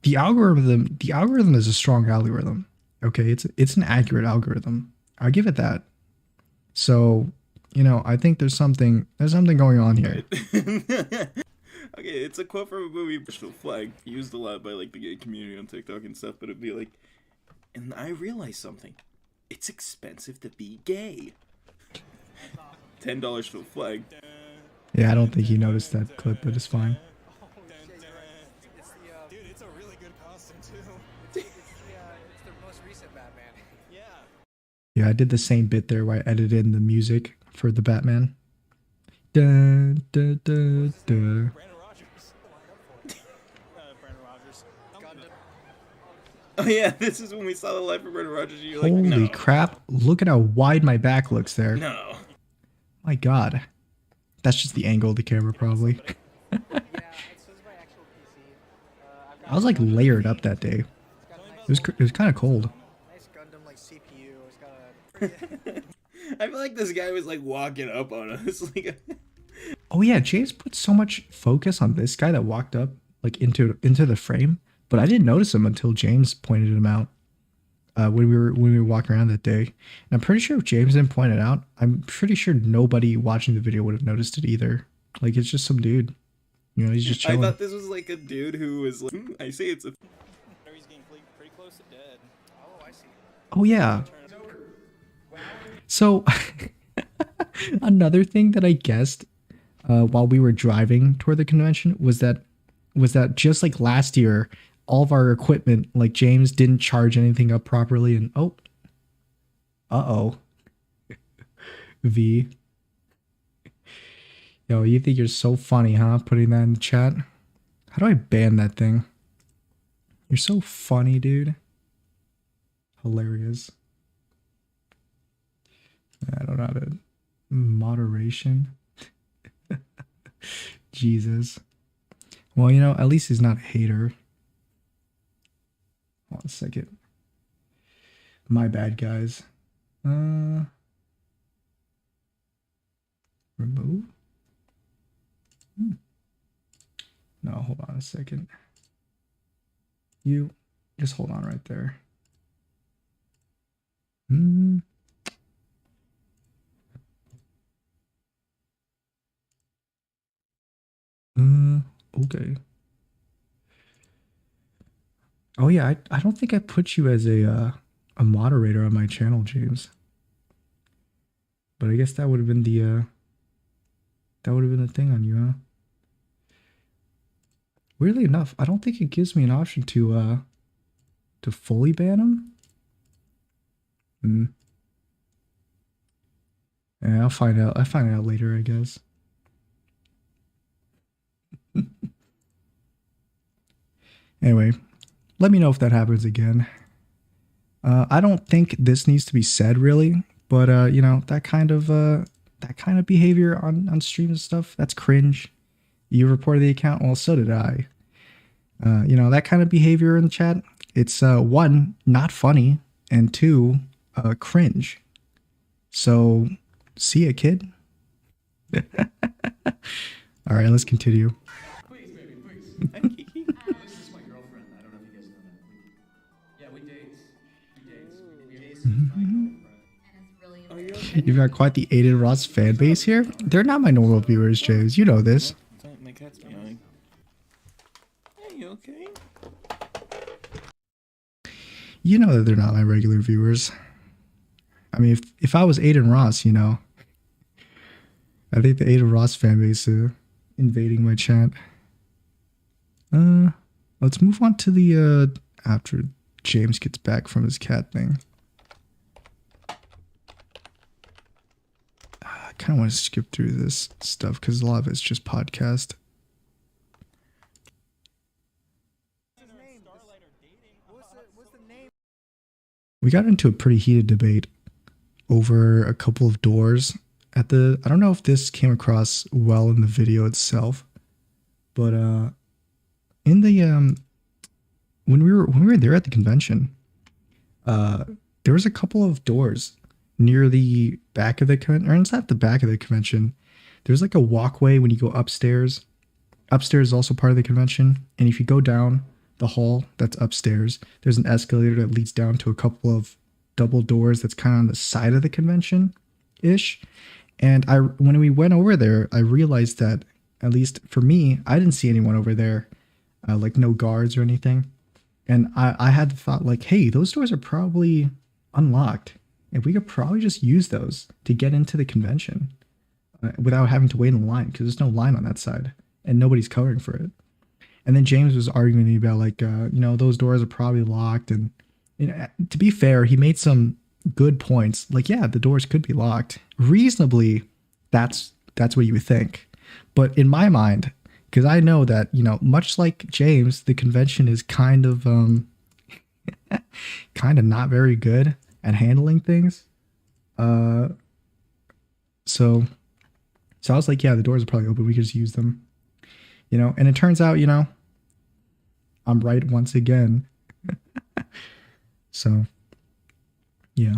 the algorithm is a strong algorithm. Okay, it's an accurate algorithm. I'll give it that. So, I think there's something going on here. Okay, it's a quote from a movie, National Flag, used a lot by like the gay community on TikTok and stuff, but it'd be like, and I realized something. It's expensive to be gay. $10 for the flag. Yeah, I don't think he noticed that clip, but it's fine. Dude, it's a really good costume too. It's the most recent Batman. Yeah. Yeah, I did the same bit there where I edited in the music for the Batman. Dun, dun, dun, dun. Brandon Rogers. Brandon Rogers. Oh yeah, this is when we saw the life of Brandon Rogers. And you're like, Holy no, crap. Look at how wide my back looks there. no. My god. That's just the angle of the camera, probably. Yeah, this is my actual PC. I was like layered up that day. It was kind of cold. Nice Gundam like CPU. It's got a I feel like this guy was like walking up on us. Like, Oh yeah, James put so much focus on this guy that walked up like into the frame, but I didn't notice him until James pointed him out when we were walking around that day. And I'm pretty sure if James didn't point it out, I'm pretty sure nobody watching the video would have noticed it either. Like it's just some dude, he's just I chilling. thought this was like a dude who was like, I say it's a. He's getting pretty close to dead. Oh, I see. Oh yeah. So another thing that I guessed while we were driving toward the convention was that just like last year, all of our equipment, like James didn't charge anything up properly, and V. Yo, you think you're so funny, huh? Putting that in the chat. How do I ban that thing? You're so funny, dude. Hilarious. I don't know how to. Moderation. Jesus. Well, at least he's not a hater. Hold on a second. My bad, guys. Remove? No, hold on a second. You just hold on right there. Okay. Oh yeah, I don't think I put you as a moderator on my channel, James. But I guess that would have been the thing on you, huh? Weirdly enough, I don't think it gives me an option to fully ban him. Yeah, I'll find out. I'll find out later, I guess. Anyway, let me know if that happens again. I don't think this needs to be said really, but you know, that kind of behavior on stream and stuff, that's cringe. You reported the account, well, so did I. You know, that kind of behavior in the chat, it's one, not funny, and two, cringe. So, see ya, kid. All right, let's continue. Please, baby, please. This is my girlfriend. I don't know if you guys know that. Yeah, we date. We date. Are you okay? You've got quite the Aiden Ross fan base here. They're not my normal viewers, James. You know this. My cat's meowing. Hey, you okay? You know that they're not my regular viewers. I mean, if I was Aiden Ross, you know, I think the Aiden Ross fan base invading my chat. Let's move on to the after James gets back from his cat thing. I kind of want to skip through this stuff because a lot of it's just podcast. What's the name? We got into a pretty heated debate over a couple of doors at the, I don't know if this came across well in the video itself, but in the when we were there at the convention, there was a couple of doors near the back of the convention, or it's not the back of the convention. There's like a walkway when you go upstairs. Upstairs is also part of the convention, and if you go down the hall that's upstairs, there's an escalator that leads down to a couple of double doors that's kind of on the side of the convention ish. And when we went over there, I realized that, at least for me, I didn't see anyone over there, like no guards or anything. And I had the thought like, hey, those doors are probably unlocked, and we could probably just use those to get into the convention without having to wait in line, because there's no line on that side and nobody's covering for it. And then James was arguing with me about like, you know, those doors are probably locked. And you know, to be fair, he made some good points. Like, yeah, the doors could be locked. Reasonably, that's what you would think. But in my mind, because I know that, you know, much like James, the convention is kind of not very good at handling things. So I was like, yeah, the doors are probably open. We could just use them. You know, and it turns out, you know, I'm right once again. So, yeah.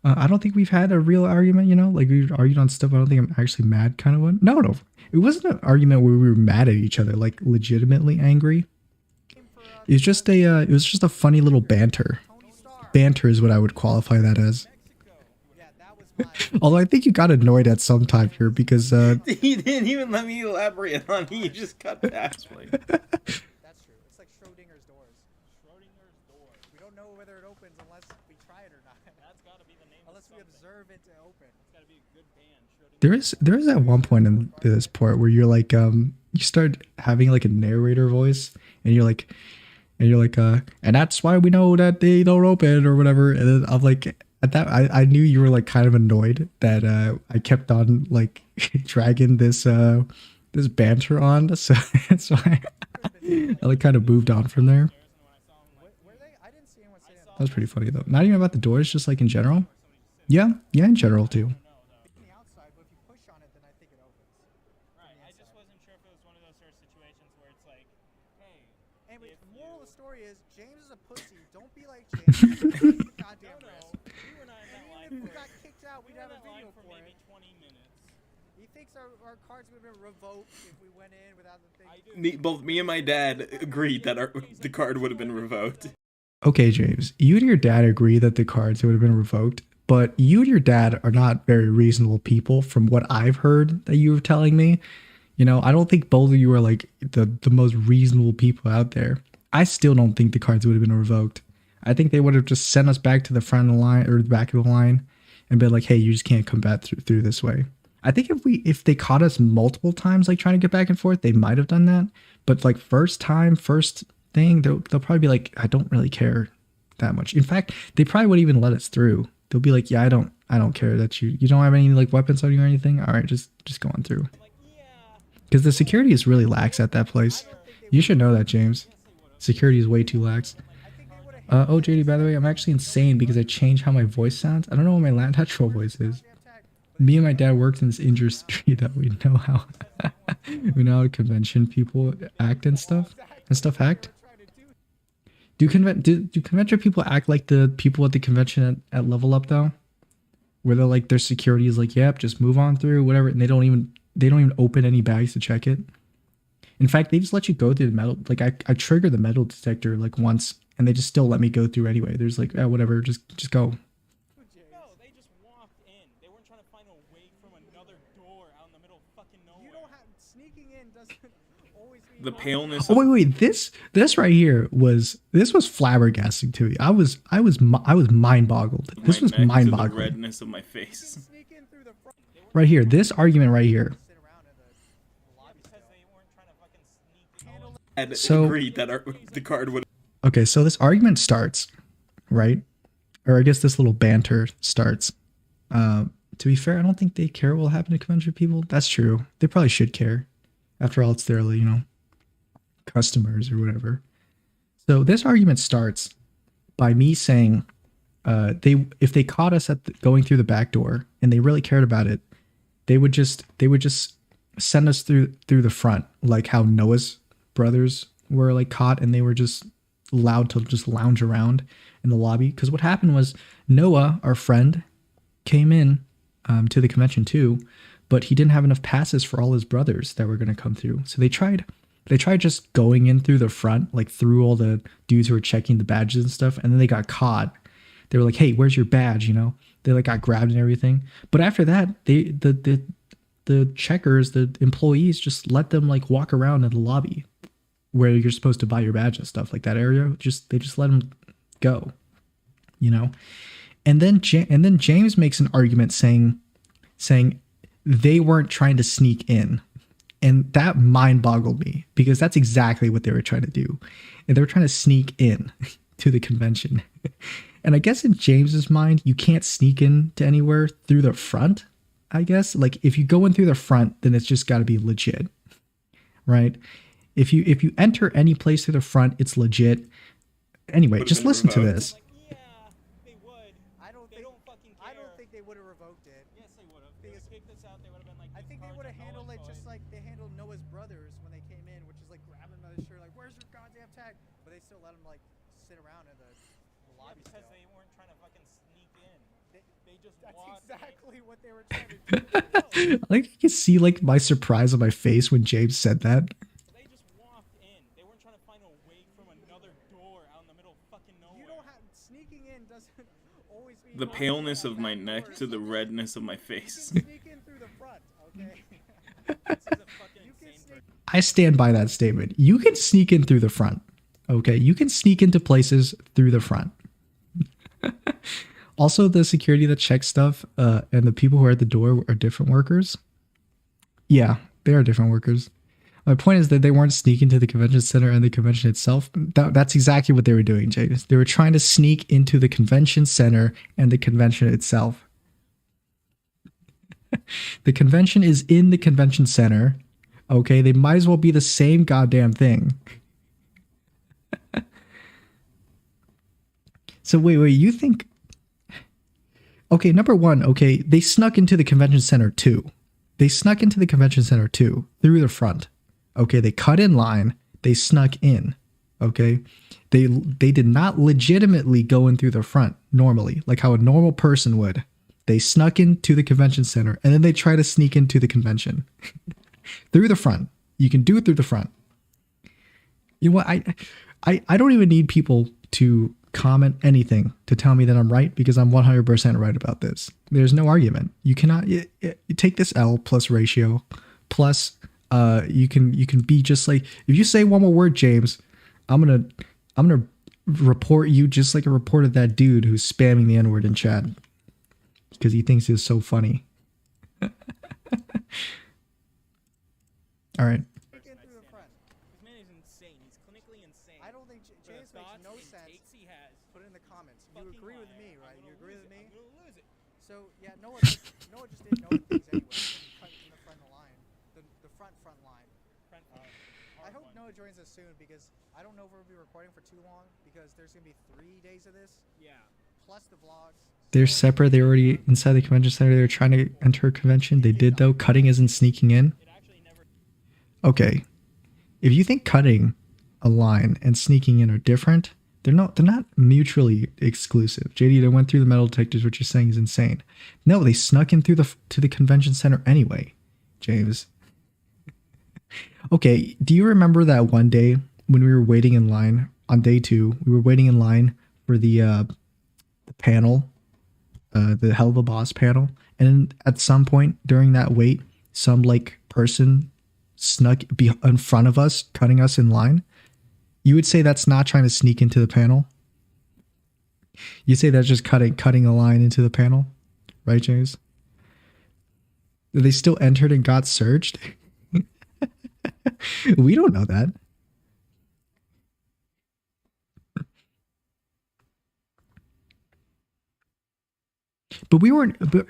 I don't think we've had a real argument, you know, like we've argued on stuff I don't think I'm actually mad kind of one. No. It wasn't an argument where we were mad at each other, like legitimately angry. It was just a funny little banter. Banter is what I would qualify that as. Yeah, that was my. Although I think you got annoyed at some time here because He didn't even let me elaborate on it. He just cut past me. That's true. It's like Schrodinger's doors. Schrodinger's door. We don't know whether it opens unless we try it or not. That's gotta be the name Unless of we something. observe it to open. It's gotta be a good band. Schrodinger's there is at one point in this part where you're like you start having like a narrator voice and you're like and that's why we know that they don't open or whatever. And then I'm like, at that I knew you were like kind of annoyed that I kept on like dragging this banter on, so I like kind of moved on from there. Were they? I didn't see anyone sitting That was pretty funny though. Not even about the doors, just like in general. Yeah, in general too. on the outside, but if you push on it, then I think it opens. Right, I just wasn't sure if it was one of those sort of situations where it's like, hey, Anyway, the moral of the story is James is a pussy. Don't be like James. Take the goddamn risk. we were not in that line And even if we for, got kicked out, we we'd were have in a that line video for for maybe it. 20 minutes. He thinks our cards would have been revoked if we went in without the thing. I do. Both me and my dad agreed that the card would have been revoked. Okay, James, you and your dad agree that the cards would have been revoked, but you and your dad are not very reasonable people from what I've heard that you were telling me. You know, I don't think both of you are like the most reasonable people out there. I still don't think the cards would have been revoked. I think they would have just sent us back to the front of the line or the back of the line and been like, hey, you just can't come back through this way. I think if they caught us multiple times, like trying to get back and forth, they might have done that. But like first thing, they'll probably be like, I don't really care that much. In fact, they probably wouldn't even let us through. They'll be like, yeah, I don't care that you don't have any like weapons on you or anything. All right, just go on through. Like, yeah, Because the security is really lax at that place. You should know that, James. yes, they would Security is way too lax. Oh, JD, by the way, I'm actually insane because I changed how my voice sounds. I don't know what my natural voice is. Me and my dad worked in this industry that we know how we know how convention people act and stuff act. Do convention people act like the people at the convention at Level Up though? Where they're like their security is like, yep, just move on through, whatever, and they don't even open any bags to check it. In fact, they just let you go through the metal. Like I triggered the metal detector like once, and they just still let me go through anyway. There's like, whatever, just go. No, they just walked in. They weren't trying to find a way from another door out in the middle of fucking nowhere. You don't have sneaking in doesn't always mean The paleness. Oh wait, this right here was flabbergasting to me. I was mind boggled. This was mind The boggling. redness of my face. sneak in through the front. Right here, this argument right here. Sit around in the lobby Because they weren't trying to fucking sneak in. handle it. And So- agreed that the card would. Okay, so this argument starts, right? Or I guess this little banter starts. To be fair, I don't think they care what will happen to convention people. That's true. They probably should care. After all, it's their, customers or whatever. So this argument starts by me saying, if they caught us going through the back door and they really cared about it, they would just send us through the front, like how Noah's brothers were like caught and they were just allowed to just lounge around in the lobby. Because what happened was Noah, our friend, came in to the convention too, but he didn't have enough passes for all his brothers that were going to come through. So they tried just going in through the front, like through all the dudes who were checking the badges and stuff, and then they got caught. They were like, "Hey, where's your badge?" They like got grabbed and everything. But after that, the checkers, the employees, just let them like walk around in the lobby where you're supposed to buy your badge and stuff, like that area. They just let them go, And then James makes an argument saying they weren't trying to sneak in. And that mind boggled me because that's exactly what they were trying to do. And they were trying to sneak in to the convention. And I guess in James's mind, you can't sneak in to anywhere through the front, I guess. Like if you go in through the front, then it's just got to be legit, right? If you enter any place through the front, it's legit. Anyway, Would've just been listen to revoked. this. Like, yeah, they would. I don't They think don't fucking I don't care. think they would have revoked it. Yes, they would have. They Because- kicked us out. They would have been like. I "These think they cards would have are handled it nullified." just like they handled Noah's brothers when they came in, which is like grabbing them by the shirt, like, "Where's your goddamn tag?" But they still let them like sit around in the Yeah, lobby. because still. they weren't trying to fucking sneak in. They just That's walked exactly what they were trying to do. Like you can see like my surprise on my face when James said that. They just walked in. They weren't trying to find a way from another door out in the middle of fucking nowhere. You don't have sneaking in doesn't always mean The paleness of my neck to the redness of my You face. can sneak in through the front, okay? This is a fucking You can insane sneak. I stand by that statement. You can sneak in through the front. Okay, you can sneak into places through the front. Also, the security that checks stuff and the people who are at the door are different workers. Yeah, they are different workers. My point is that they weren't sneaking to the convention center and the convention itself. That's exactly what they were doing, James. They were trying to sneak into the convention center and the convention itself. The convention is in the convention center. Okay, they might as well be the same goddamn thing. So wait, you think... Okay, number one, okay, they snuck into the convention center too. They snuck into the convention center too, through the front. Okay, they cut in line, they snuck in. Okay, they did not legitimately go in through the front normally, like how a normal person would. They snuck into the convention center and then they try to sneak into the convention through the front. You can do it through the front. You know what? I don't even need people to comment anything to tell me that I'm right because I'm 100% right about this. There's no argument. You cannot you take this L plus ratio plus you can be just like, if you say one more word, James, I'm gonna report you just like I reported that dude who's spamming the N-word in chat because he thinks it's so funny. All right. Sneak in through the front. This man is insane. He's clinically insane. I don't think For the James makes thoughts no and sense. takes he has. Put it in the comments. You Fucking agree with liar. me, right? I'm You gonna agree lose with it. me? I'm gonna lose it. So yeah, Noah just did Noah things anyway. He cut in the front of the line, the front line. Friend, I hope Noah joins us soon because I don't know if we'll be recording for too long because there's gonna be 3 days of this. Yeah. Plus the vlogs. They're separate. They're already inside the convention center. They're trying to enter a convention. They did, though. Cutting isn't sneaking in. Okay. If you think cutting a line and sneaking in are different, they're not mutually exclusive. JD, they went through the metal detectors, which you're saying is insane. No, they snuck in through to the convention center anyway, James. Okay, do you remember that one day when we were waiting in line on day 2? We were waiting in line for the panel, the Hell of a Boss panel, and at some point during that wait, some like person snuck in front of us, cutting us in line. You would say that's not trying to sneak into the panel. You say that's just cutting a line into the panel, right, James? They still entered and got searched. We don't know that. But we weren't. But,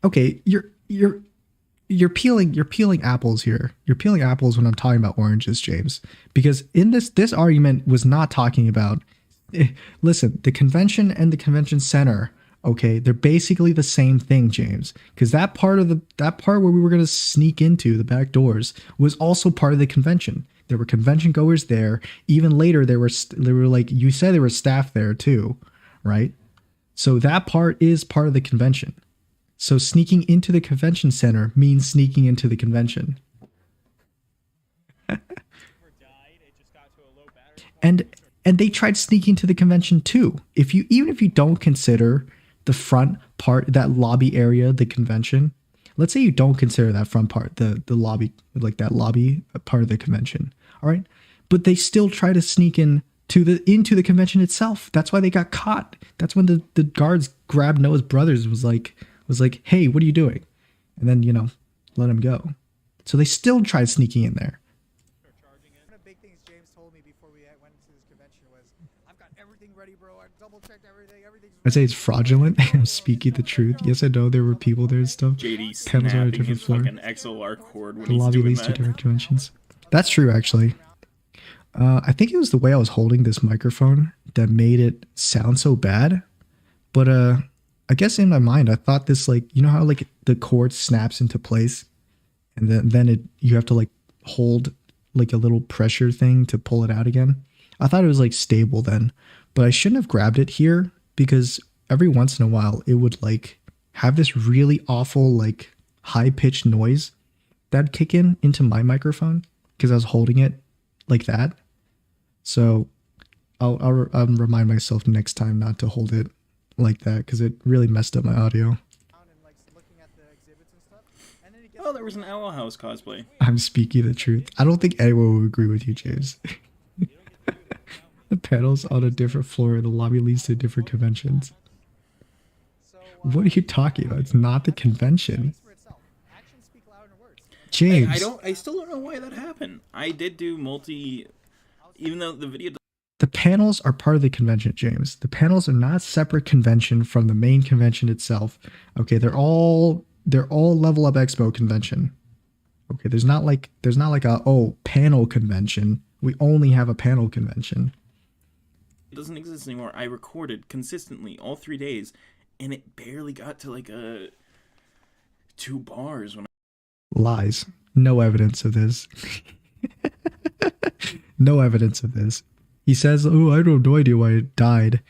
okay, you're peeling apples here. You're peeling apples when I'm talking about oranges, James. Because in this argument was not talking about. Listen, the convention and the convention center. Okay, they're basically the same thing, James. Because that part where we were gonna sneak into the back doors was also part of the convention. There were convention goers there. Even later, there were like you said, there were staff there too, right? So that part is part of the convention. So sneaking into the convention center means sneaking into the convention. and they tried sneaking to the convention too. Even if you don't consider the front part, that lobby area, the convention, let's say you don't consider that front part, the lobby, like that lobby part of the convention. All right. But they still try to sneak into the convention itself. That's why they got caught. That's when the guards grabbed Noah's brothers and was like, hey, what are you doing? And then, let him go. So they still tried sneaking in there. One of the big things James told me before we went into this convention was, I've got everything ready, bro. I double checked everything. Everything's ready. I'd say it's fraudulent. I'm speaking the truth. Yes, I know there were people there and stuff. JD Panels are on a snapping different his floor. fucking XLR cord when The he's lobby doing leads to that. different conventions. That's true, actually. I think it was the way I was holding this microphone that made it sound so bad. But I guess in my mind, I thought this, like, you know how like the cord snaps into place, and then you have to like hold like a little pressure thing to pull it out again. I thought it was like stable then, but I shouldn't have grabbed it here because every once in a while it would like have this really awful like high pitched noise that'd kick into my microphone because I was holding it like that. So I'll remind myself next time not to hold it like that because it really messed up my audio. And like looking at the exhibits and stuff. And then it gets Oh, there was an Owl House cosplay. I'm speaking the truth. I don't think anyone would agree with you, James. The panels on a different floor, the lobby leads to different conventions. so What are you talking about? It's not the convention. speaks for itself. Actions speak louder than words. James, I still don't know why that happened. I did do even though the video. the panels are part of the convention, James. The panels are not separate convention from the main convention itself. Okay, they're all Level Up Expo convention. Okay, there's not like a panel convention. We only have a panel convention. It doesn't exist anymore. I recorded consistently all 3 days, and it barely got to like 2 bars when Lies. No evidence of this. No evidence of this. He says, oh, I have no idea why it died.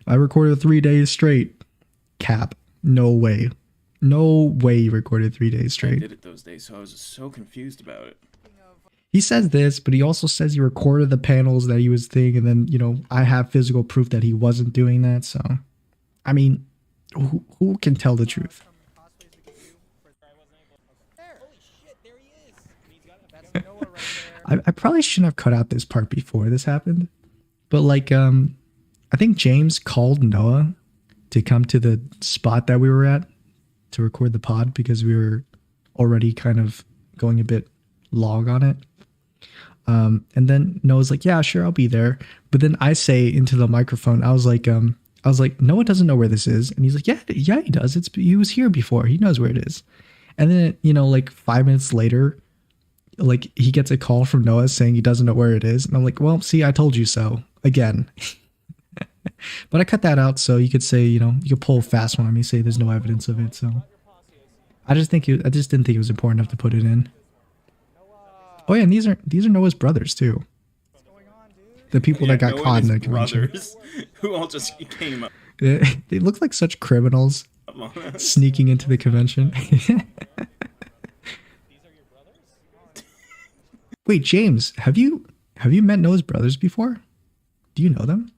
I recorded 3 days straight. Cap. No way. No way you recorded 3 days I straight. did it those days, so I was so confused about it. He says this, but he also says he recorded the panels that he was doing, and then, I have physical proof that he wasn't doing that, so... I mean, who can tell the truth? Some cosplays we could do for there. Holy shit, there he is. That's Noah right there. I probably shouldn't have cut out this part before this happened. But, like, I think James called Noah to come to the spot that we were at to record the pod because we were already kind of going a bit long on it. And then Noah's like, yeah, sure, I'll be there. But then I say into the microphone, I was like, Noah doesn't know where this is. And he's like, yeah, he does. He was here before. He knows where it is. And then, like 5 minutes later, like he gets a call from Noah saying he doesn't know where it is, and I'm like, well, see, I told you so again. But I cut that out so you could say, you know, you could pull a fast one on me, say there's no evidence of it. So I just didn't think it was important enough to put it in. Oh yeah, and these are Noah's brothers too. The people that got Noah caught in and the his convention. brothers, who all just came up They look like such criminals on us. sneaking into the convention. Wait, James, have you met Noah's brothers before? Do you know them?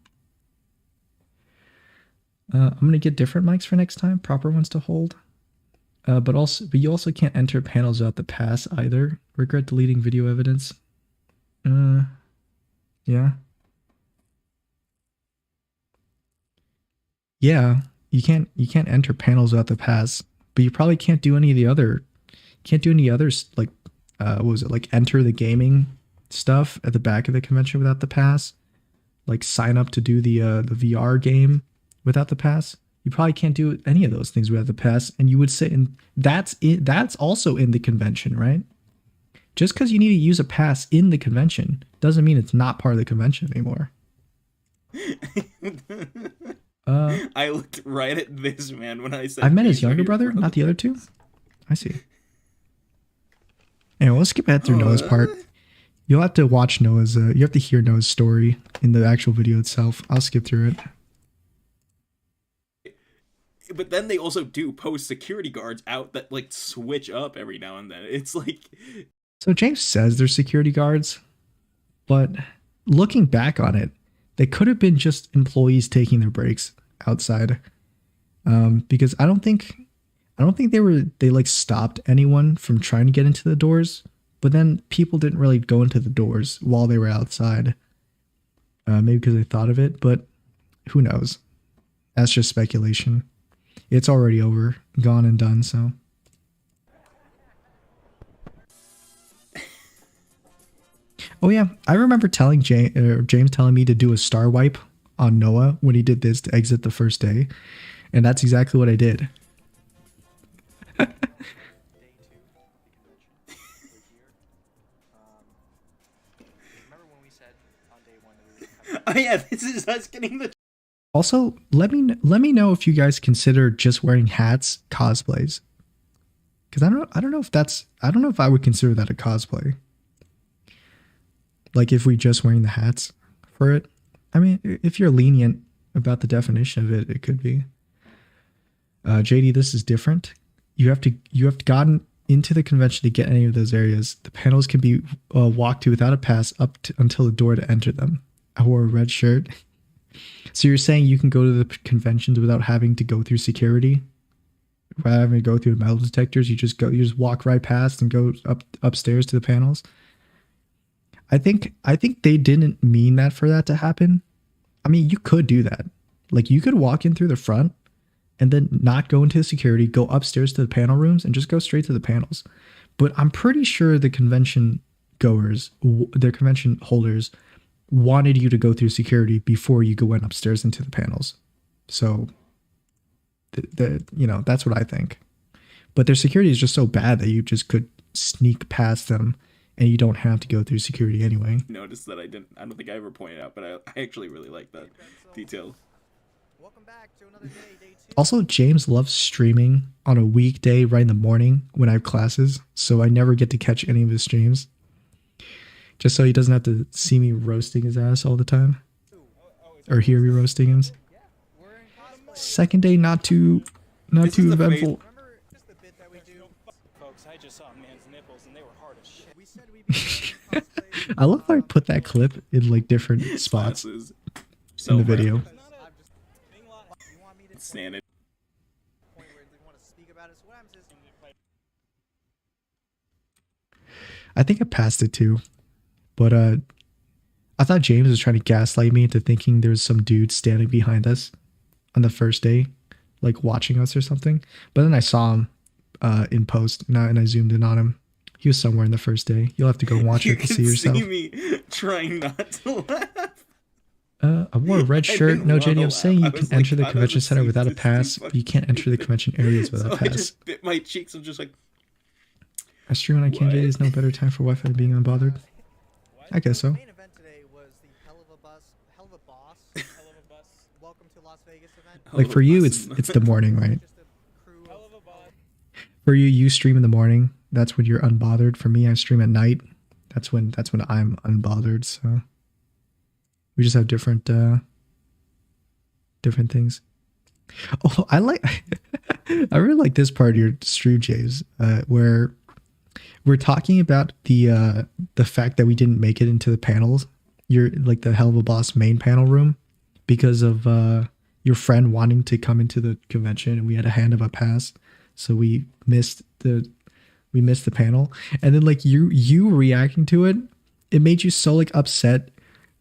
I'm gonna get different mics for next time, proper ones to hold. But you also can't enter panels without the pass either. Regret deleting video evidence. Yeah. Yeah, you can't enter panels without the pass, but you probably can't do any others like what was it, like enter the gaming stuff at the back of the convention without the pass, like sign up to do the VR game without the pass. You probably can't do any of those things without the pass, and you would say, and that's also in the convention, right? Just because you need to use a pass in the convention doesn't mean it's not part of the convention anymore. I looked right at this man when I said I met his these are younger your brother, not the other two. brothers. I see. Anyway, we'll skip ahead through Noah's part. You'll have to watch Noah's. You have to hear Noah's story in the actual video itself. I'll skip through it. But then they also do post security guards out that like switch up every now and then. It's like, So James says they're security guards, but looking back on it, they could have been just employees taking their breaks outside. Because I don't think they like stopped anyone from trying to get into the doors, but then people didn't really go into the doors while they were outside. Maybe because they thought of it, but who knows? That's just speculation. It's already over, gone and done, so. Oh yeah, I remember telling James telling me to do a star wipe on Noah when he did this to exit the first day, and that's exactly what I did. Day 2 of the convention. We're here. Remember when we said on day 1 that we were coming? oh yeah, this is us getting the Also, let me know if you guys consider just wearing hats cosplays, because I don't know if I would consider that a cosplay. Like if we just wearing the hats for it. I mean, if you're lenient about the definition of it, it could be. JD, this is different. You have gotten into the convention to get any of those areas. The panels can be walked to without a pass until the door to enter them. I wore a red shirt. So you're saying you can go to the conventions without having to go through security? Without having to go through metal detectors, you just walk right past and go upstairs to the panels? I think they didn't mean that for that to happen. I mean, you could do that. Like you could walk in through the front and then not go into security, go upstairs to the panel rooms and just go straight to the panels. But I'm pretty sure the convention goers, their convention holders, wanted you to go through security before you went upstairs into the panels. So, that's what I think. But their security is just so bad that you just could sneak past them and you don't have to go through security anyway. notice that I don't think I ever pointed out, but I actually really like that detail. Welcome back to another day 2. Also, James loves streaming on a weekday right in the morning when I have classes, so I never get to catch any of his streams. Just so he doesn't have to see me roasting his ass all the time. Or hear me roasting him. We're in cosplay. Second day, not too This is the eventful. Remember just the bit that we do? Folks, I just saw a man's nipples and they were hard as shit. We said we'd be doing cosplay. I love how I put that clip in like different spots Classes. in the video. I'm just you want me to Stand it. point where they want to speak about it. So what happens is I think I passed it too. But I thought James was trying to gaslight me into thinking there was some dude standing behind us on the first day, like watching us or something. But then I saw him in post and I zoomed in on him. He was somewhere in the first day. You'll have to go and watch You it to can see yourself. see me trying not to laugh. I wore a red I shirt. didn't No, wanna JD, I'm laugh. saying I you can was enter like, the I convention was center like, without a this is pass, fucking but you can't enter the convention areas without So a I pass. just bit my cheeks. I'm just like, I stream when I can. What? JD is no better time for Wi-Fi than being unbothered. I guess The so. main event today was the Hell of a Boss. Hell of a bus. Welcome to Las Vegas event. Like for you, it's the morning, right? Just a crew Hell of a bus. For you, you stream in the morning. That's when you're unbothered. For me, I stream at night. That's when I'm unbothered. So we just have different things. Oh, I I really like this part of your stream, James, where we're talking about the fact that we didn't make it into the panels. You're like the Hell of a Boss main panel room because of your friend wanting to come into the convention, and we had a hand of a pass, so we missed the panel. And then like you reacting to it, it made you so like upset,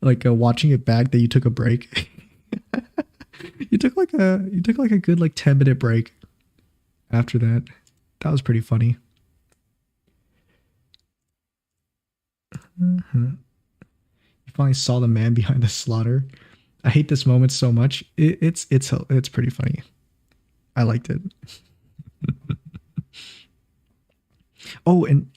like watching it back, that you took a break. You took like a good like 10-minute break after that. That was pretty funny. You finally saw the man behind the slaughter. I hate this moment so much. It's pretty funny. I liked it. Oh, and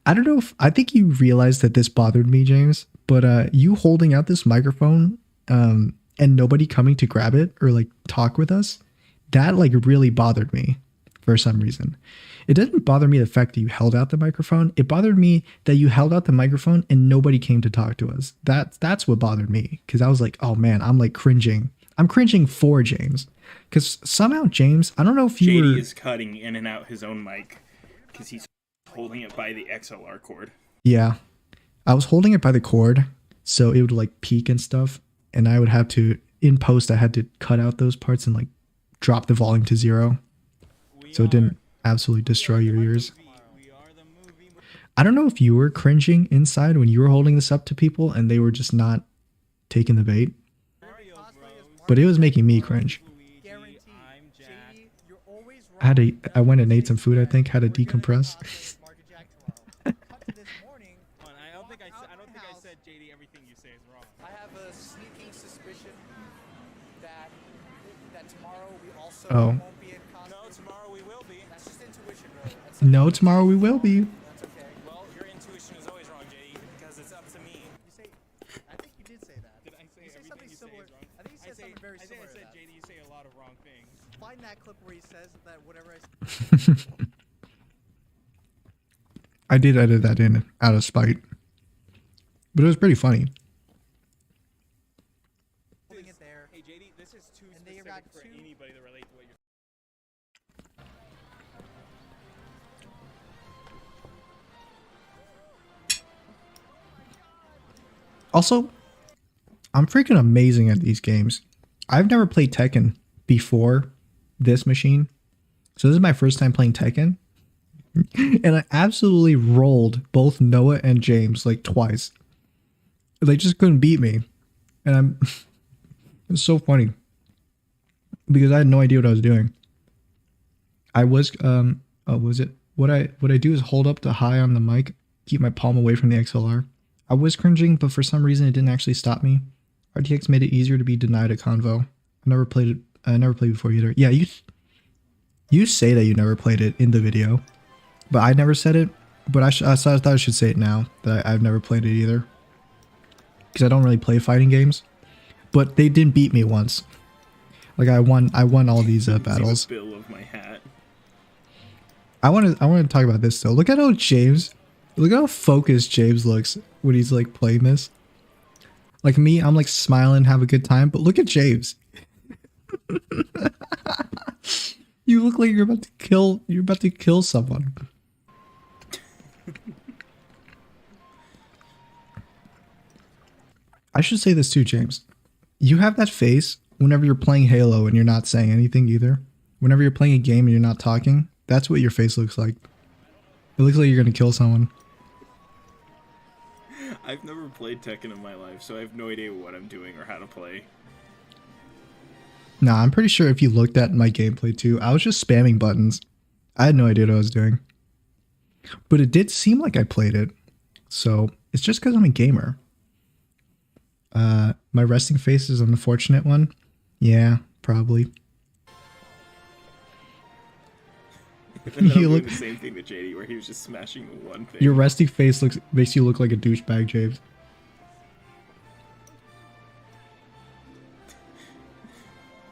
I don't know if I think you realized that this bothered me, James, but you holding out this microphone and nobody coming to grab it or like talk with us, that like really bothered me for some reason. It doesn't bother me the fact that you held out the microphone. It bothered me that you held out the microphone and nobody came to talk to us. That's what bothered me, because I was like, oh man, I'm like cringing. I'm cringing for James, because somehow James, I don't know if you JD were. is cutting in and out his own mic because he's holding it by the XLR cord. Yeah, I was holding it by the cord, so it would like peak and stuff, and I would have to, in post, I had to cut out those parts and like drop the volume to 0, so it didn't absolutely destroy your ears. I don't know if you were cringing inside when you were holding this up to people and they were just not taking the bait, but it was making me cringe. Guaranteed. JD, you're always I went and ate some food, I think, had to decompress. Market Jack tomorrow. Cut to this morning. I don't think I said JD everything you say is wrong. I have a sneaking suspicion that tomorrow we also Oh. won't be in costume. No, tomorrow we will be. That's just intuition, bro. That's No, tomorrow we will be. That's okay. Well, your intuition is always wrong, JD, because it's up to me. You say, I think you did say that. Did I say You say everything something you say similar. is wrong? I think you said something very similar. I said, to that. JD, you say a lot of wrong things. Find that clip where he says that whatever I said. I did edit that in out of spite, but it was pretty funny. Holding it there. Hey, JD, this is too And they specific got for two- anybody to relate to what you're. Also, I'm freaking amazing at these games. I've never played Tekken before this machine, so this is my first time playing Tekken. And I absolutely rolled both Noah and James like twice. They just couldn't beat me. And it was so funny because I had no idea what I was doing. I was what I do is hold up the high on the mic, keep my palm away from the XLR. I was cringing, but for some reason it didn't actually stop me. RTX made it easier to be denied a convo. I never played before either. Yeah, you say that you never played it in the video, but I never said it. But I thought I should say it now that I've never played it either, because I don't really play fighting games. But they didn't beat me once. Like I won all these battles. See the bill of my hat. I want to talk about this though. Look at how focused James looks when he's like playing this. Like me, I'm like smiling, have a good time. But look at James. You look like you're about to kill someone. I should say this too, James. You have that face whenever you're playing Halo and you're not saying anything either. Whenever you're playing a game and you're not talking, that's what your face looks like. It looks like you're gonna kill someone. I've never played Tekken in my life, so I have no idea what I'm doing or how to play. Nah, I'm pretty sure if you looked at my gameplay too, I was just spamming buttons. I had no idea what I was doing. But it did seem like I played it. So it's just because I'm a gamer. My resting face is an unfortunate one. Yeah, probably. And then I'm You doing look- the same thing to JD, where he was just smashing the one thing. Your resting face makes you look like a douchebag, James.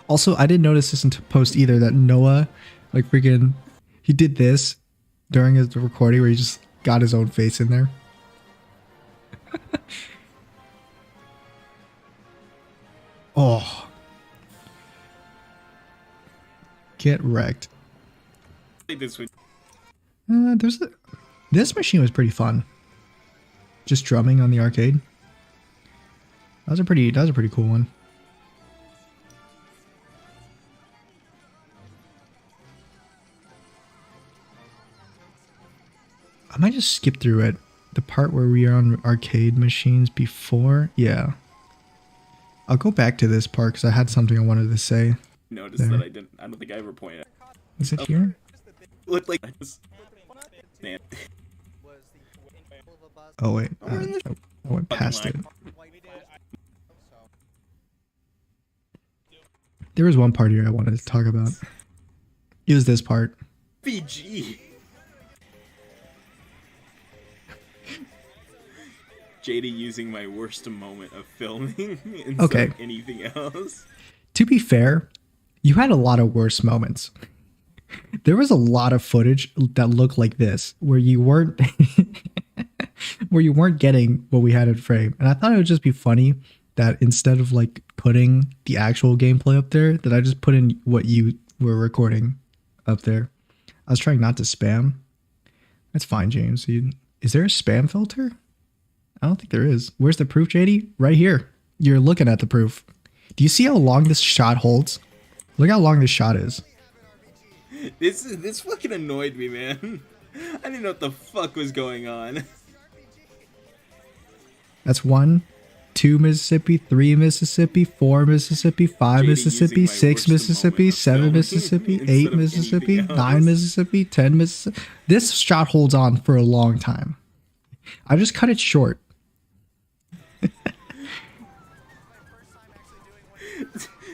Also, I didn't notice this until post either, that Noah, like freaking, he did this during his recording where he just got his own face in there. Oh. Get wrecked. This would This machine was pretty fun. Just drumming on the arcade. That was a pretty cool one. I might just skip through it. The part where we are on arcade machines before. Yeah. I'll go back to this part because I had something I wanted to say. notice There. that I don't think I ever pointed out. Is it here? Looked like this. Man. Was the control of a bus Oh wait, We're in the I went past it. line. white so There was one part here I wanted to talk about. It was this part. BG. JD using my worst moment of filming instead Okay. of anything else. To be fair, you had a lot of worse moments. There was a lot of footage that looked like this, where you weren't getting what we had in frame. And I thought it would just be funny that instead of like putting the actual gameplay up there, that I just put in what you were recording up there. I was trying not to spam. That's fine, James. Is there a spam filter? I don't think there is. Where's the proof, JD? Right here. You're looking at the proof. Do you see how long this shot holds? Look how long this shot is. This fucking annoyed me, man. I didn't know what the fuck was going on. That's 1, 2 Mississippi, 3 Mississippi, 4 Mississippi, 5 JD Mississippi, using my 6 worst Mississippi, moment of 7 filming Mississippi, instead 8 of Mississippi, anything 9 else. Mississippi, 10 Mississippi. This shot holds on for a long time. I just cut it short.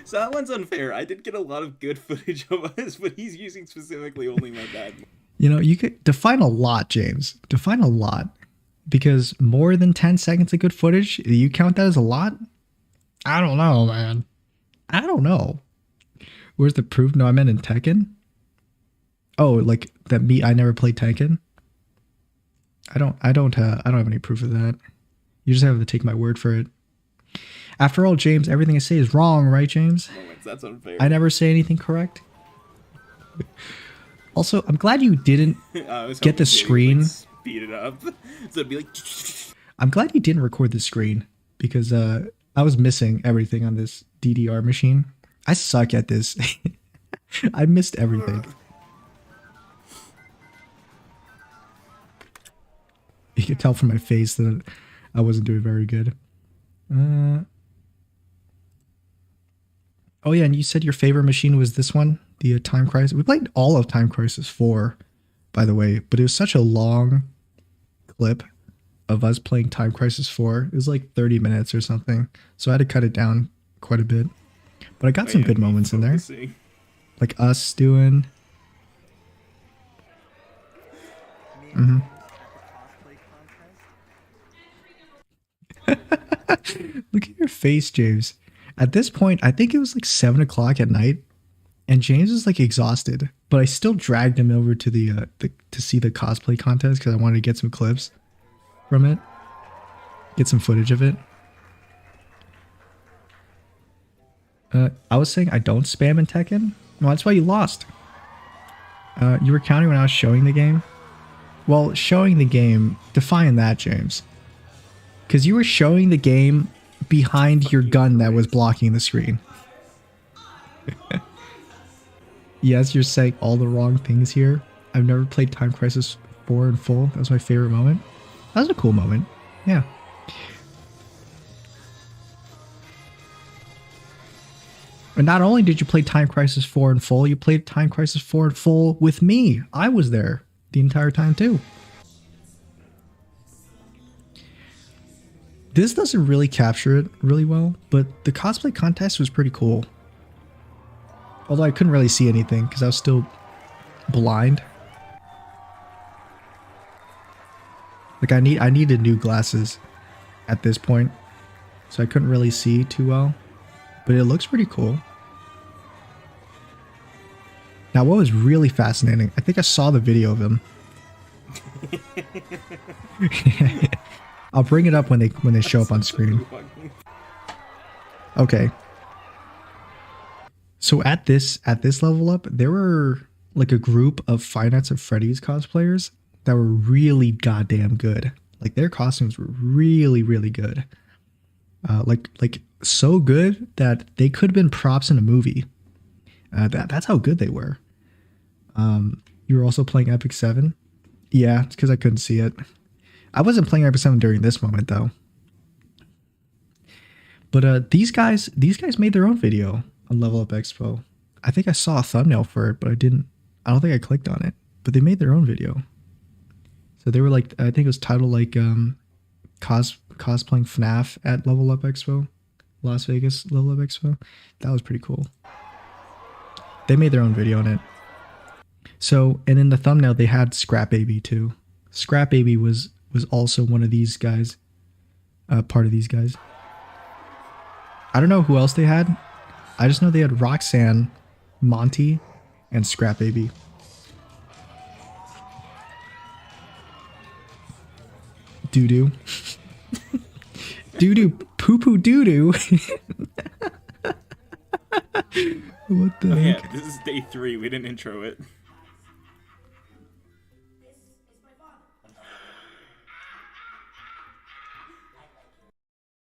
So that one's unfair. I did get a lot of good footage of us, but he's using specifically only my bad. You know, you could define a lot, James. Define a lot. Because more than 10 seconds of good footage, do you count that as a lot? I don't know, man. I don't know. Where's the proof? No, I meant in Tekken. Oh, like that I never played Tekken. I don't have any proof of that. You just have to take my word for it. After all, James, everything I say is wrong, right, James? Moments. That's unfair. I never say anything correct. Also, I'm glad you didn't I was get the hoping JD would, screen. like, speed it up. So it'd be like. I'm glad you didn't record the screen because I was missing everything on this DDR machine. I suck at this. I missed everything. You could tell from my face that I wasn't doing very good. Oh yeah, and you said your favorite machine was this one, the Time Crisis. We played all of Time Crisis 4, by the way, but it was such a long clip of us playing Time Crisis 4. It was like 30 minutes or something, so I had to cut it down quite a bit. But I got some good moments in there, Focusing. like us doing. cosplay contest. Look at your face, James. At this point, I think it was like 7 o'clock at night, and James is like exhausted. But I still dragged him over to the to see the cosplay contest because I wanted to get some clips from it, get some footage of it. I was saying I don't spam in Tekken. Well, that's why you lost. You were counting when I was showing the game. Well, showing the game, define that, James. Because you were showing the game behind your gun that was blocking the screen. Yes, you're saying all the wrong things here. I've never played Time Crisis 4 in full. That was my favorite moment. That was a cool moment. Yeah. And not only did you play Time Crisis 4 in full, you played Time Crisis 4 in full with me. I was there the entire time too. This doesn't really capture it really well, but the cosplay contest was pretty cool. Although I couldn't really see anything because I was still blind. Like I needed new glasses at this point, so I couldn't really see too well. But it looks pretty cool. Now, what was really fascinating, I think I saw the video of him. I'll bring it up when they show up on screen. Okay. So at this level up, there were like a group of Five Nights at Freddy's cosplayers that were really goddamn good. Like their costumes were really, really good. Like so good that they could have been props in a movie. That's how good they were. You were also playing Epic 7? Yeah, it's because I couldn't see it. I wasn't playing Epic 7 during this moment though. But these guys made their own video on Level Up Expo. I think I saw a thumbnail for it, but I don't think I clicked on it. But they made their own video. So they were like, I think it was titled like cosplaying FNAF at Level Up Expo, Las Vegas Level Up Expo. That was pretty cool. They made their own video on it. So, and in the thumbnail they had Scrap Baby too. Scrap Baby was also one of these guys, part of these guys. I don't know who else they had. I just know they had Roxanne, Monty, and Scrap Baby. Doo-doo. Doo-doo. Poo-poo doo-doo. What the heck? Yeah, this is day 3. We didn't intro it.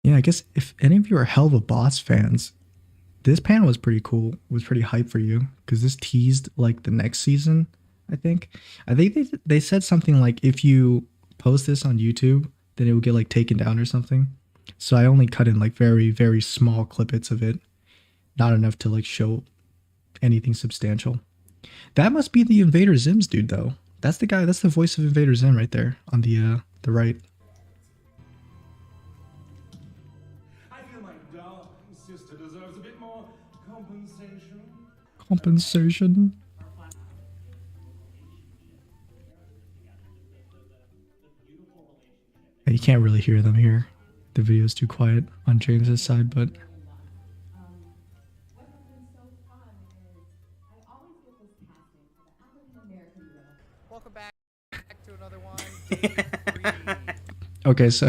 Yeah, I guess if any of you are Hell of a Boss fans, this panel was pretty cool. Was pretty hype for you because this teased like the next season. I think they said something like if you post this on YouTube, then it will get like taken down or something. So I only cut in like very, very small clippets of it, not enough to like show anything substantial. That must be the Invader Zims dude though. That's the guy. That's the voice of Invader Zim right there on the right. I feel my darling sister deserves a bit more compensation. Compensation. You can't really hear them here. The video's too quiet on James's side, but Welcome back to another one. okay, so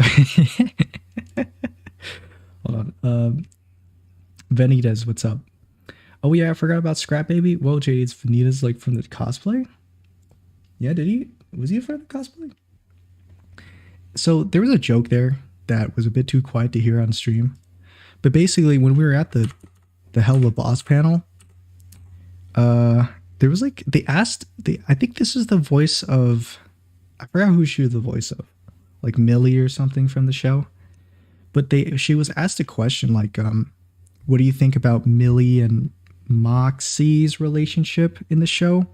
hold on. Vanitas, what's up? Oh yeah, I forgot about Scrap Baby. Well, Jade, it's Vanitas like from the cosplay. Yeah, was he a friend of the cosplay? So there was a joke there that was a bit too quiet to hear on stream. But basically when we were at the Hell of a Boss panel, there was like, I think this is the voice of, I forgot who she was the voice of, like Millie or something from the show. But she was asked a question like, what do you think about Millie and Moxie's relationship in the show?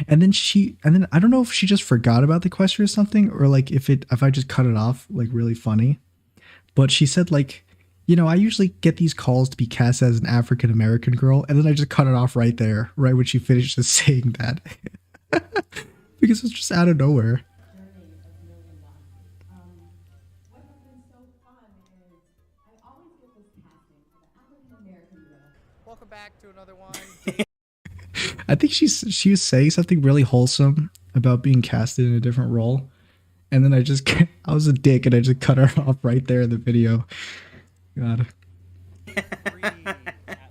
And then I don't know if she just forgot about the question or something, or like if I just cut it off like really funny. But she said like, you know, I usually get these calls to be cast as an African American girl, and then I just cut it off right there, right when she finished just saying that. Because it's just out of nowhere. Welcome back to another one. I think she was saying something really wholesome about being casted in a different role, and then I was a dick and I just cut her off right there in the video. God. At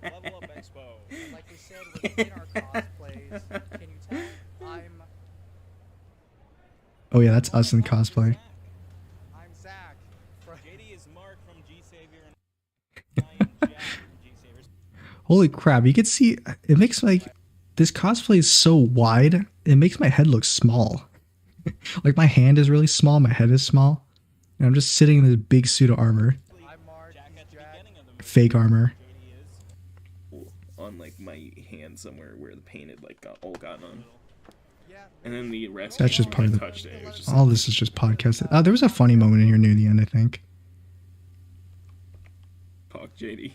Level Up Expo. Like we said, within our cosplays, can you tell Oh yeah, that's us in cosplay. I'm Zach. JD is Mark from G Savior and I am Jack from G Savior. Holy crap, you can see it makes like this cosplay is so wide, it makes my head look small. Like my hand is really small, my head is small, and I'm just sitting in this big suit of armor. I'm Mark. He's Jack. Fake armor. On like my hand somewhere where the paint had like got gotten on. Yeah. And then the rest That's just part of the touched it. It was just all this is just podcasted. There was a funny moment in here near the end, I think. talk, JD.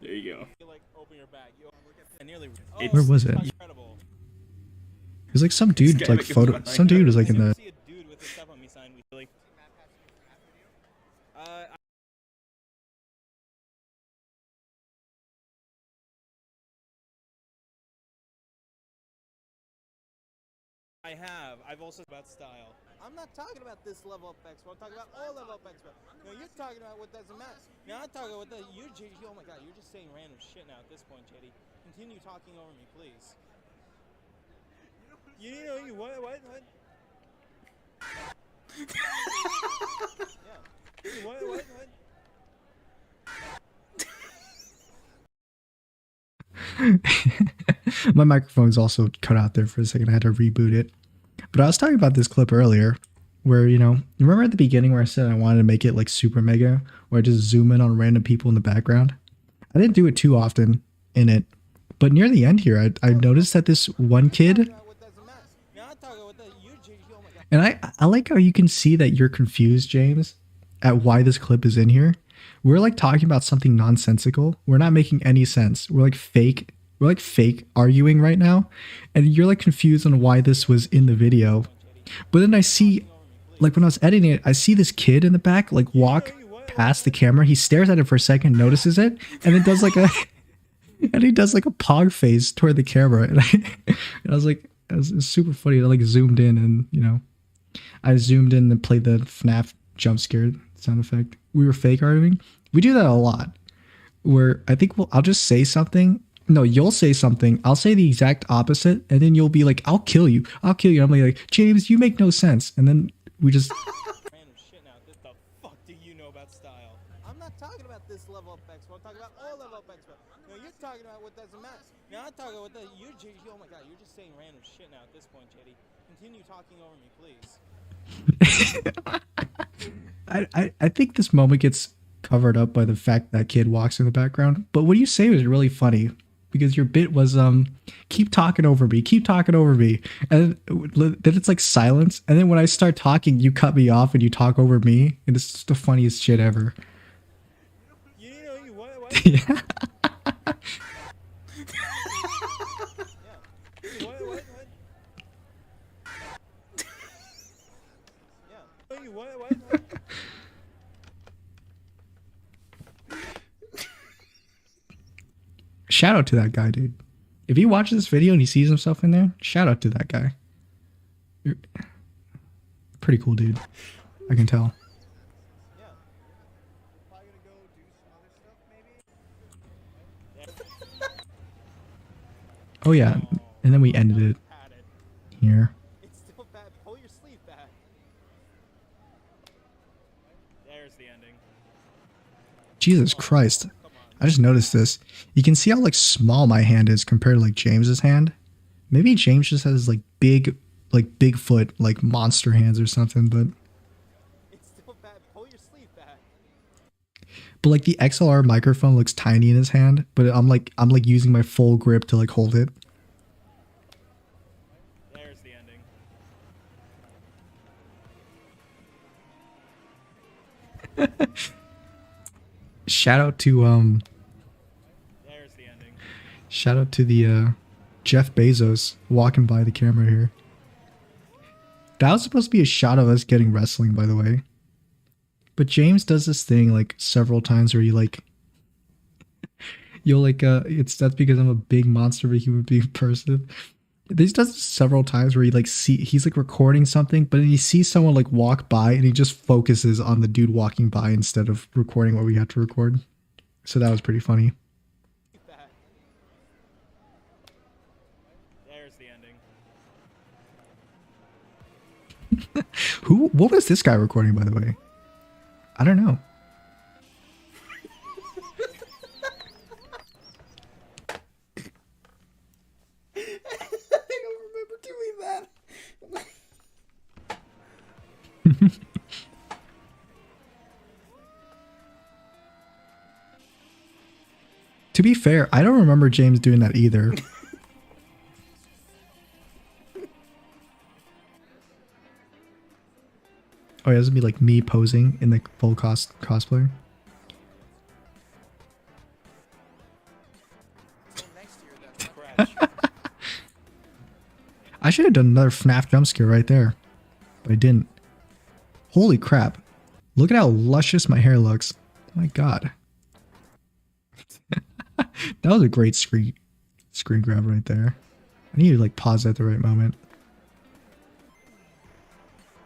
There you go. Like open your bag. Where was it? Incredible. It was like some dude guy like making photo. fun. Some dude was like in the. See a dude with a stuff on me sign. We like I have. I've also about style. I'm not talking about this level of expert. I'm talking about all level of expert. No, you're talking about what doesn't matter. Now I'm talking about oh my god, you're just saying random shit now at this point, JD. Continue talking over me, please. You know you what? Yeah. What? My microphone's also cut out there for a second. I had to reboot it. But I was talking about this clip earlier where, you know, remember at the beginning where I said I wanted to make it like super mega, where I just zoom in on random people in the background? I didn't do it too often in it. But near the end here, I noticed that this one kid, and I like how you can see that you're confused, James, at why this clip is in here. We're like talking about something nonsensical. We're not making any sense. We're like fake arguing right now. And you're like confused on why this was in the video. But then I see, like when I was editing it, I see this kid in the back like walk past the camera. He stares at it for a second, notices it, and then does like a and he does like a pog face toward the camera. And I was like, it was super funny. I like zoomed in and, you know, I zoomed in and played the FNAF jump scare sound effect. We were fake arguing. We do that a lot where I think I'll just say something. No, you'll say something. I'll say the exact opposite. And then you'll be like, I'll kill you. I'll kill you. I'm like, James, you make no sense. And then we just... Random shit now. What the fuck do you know about style? I'm not talking about this level of expert. I'm talking about all level of expert. No, you're talking about what doesn't matter. Now I'm talking about oh my god, you're just saying random shit now at this point, JD. Continue talking over me, please. I think this moment gets covered up by the fact that kid walks in the background. But what you say was really funny because your bit was keep talking over me, and then it's like silence, and then when I start talking, you cut me off and you talk over me, and it's just the funniest shit ever. You know what? Yeah. What? Yeah. What? Shout out to that guy, dude. If he watches this video and he sees himself in there, shout out to that guy. You're pretty cool, dude. I can tell. Yeah. Probably gonna go do some other stuff, maybe. Oh yeah, and then we ended it here. It's still bad. Pull your sleeve back. There's the ending. Jesus Christ. I just noticed this. You can see how like small my hand is compared to like James's hand. Maybe James just has like Bigfoot, like monster hands or something, but It's still bad. Pull your sleeve back. but like the XLR microphone looks tiny in his hand, but I'm like using my full grip to like hold it. There's the ending. Shout out to There's the ending. shout out to the Jeff Bezos walking by the camera here. That was supposed to be a shot of us getting wrestling, by the way. But James does this thing like several times where you'll like that's because I'm a big monster of a human being person. This does this several times where he's like recording something, but then he sees someone like walk by and he just focuses on the dude walking by instead of recording what we had to record. So that was pretty funny. There's the ending. What was this guy recording, by the way? I don't know. I don't remember doing that. To be fair, I don't remember James doing that either. Oh yeah, this would be like me posing in the full cosplay. I should have done another FNAF jump scare right there, but I didn't. Holy crap. Look at how luscious my hair looks. Oh my god. That was a great screen grab right there. I need to like pause at the right moment.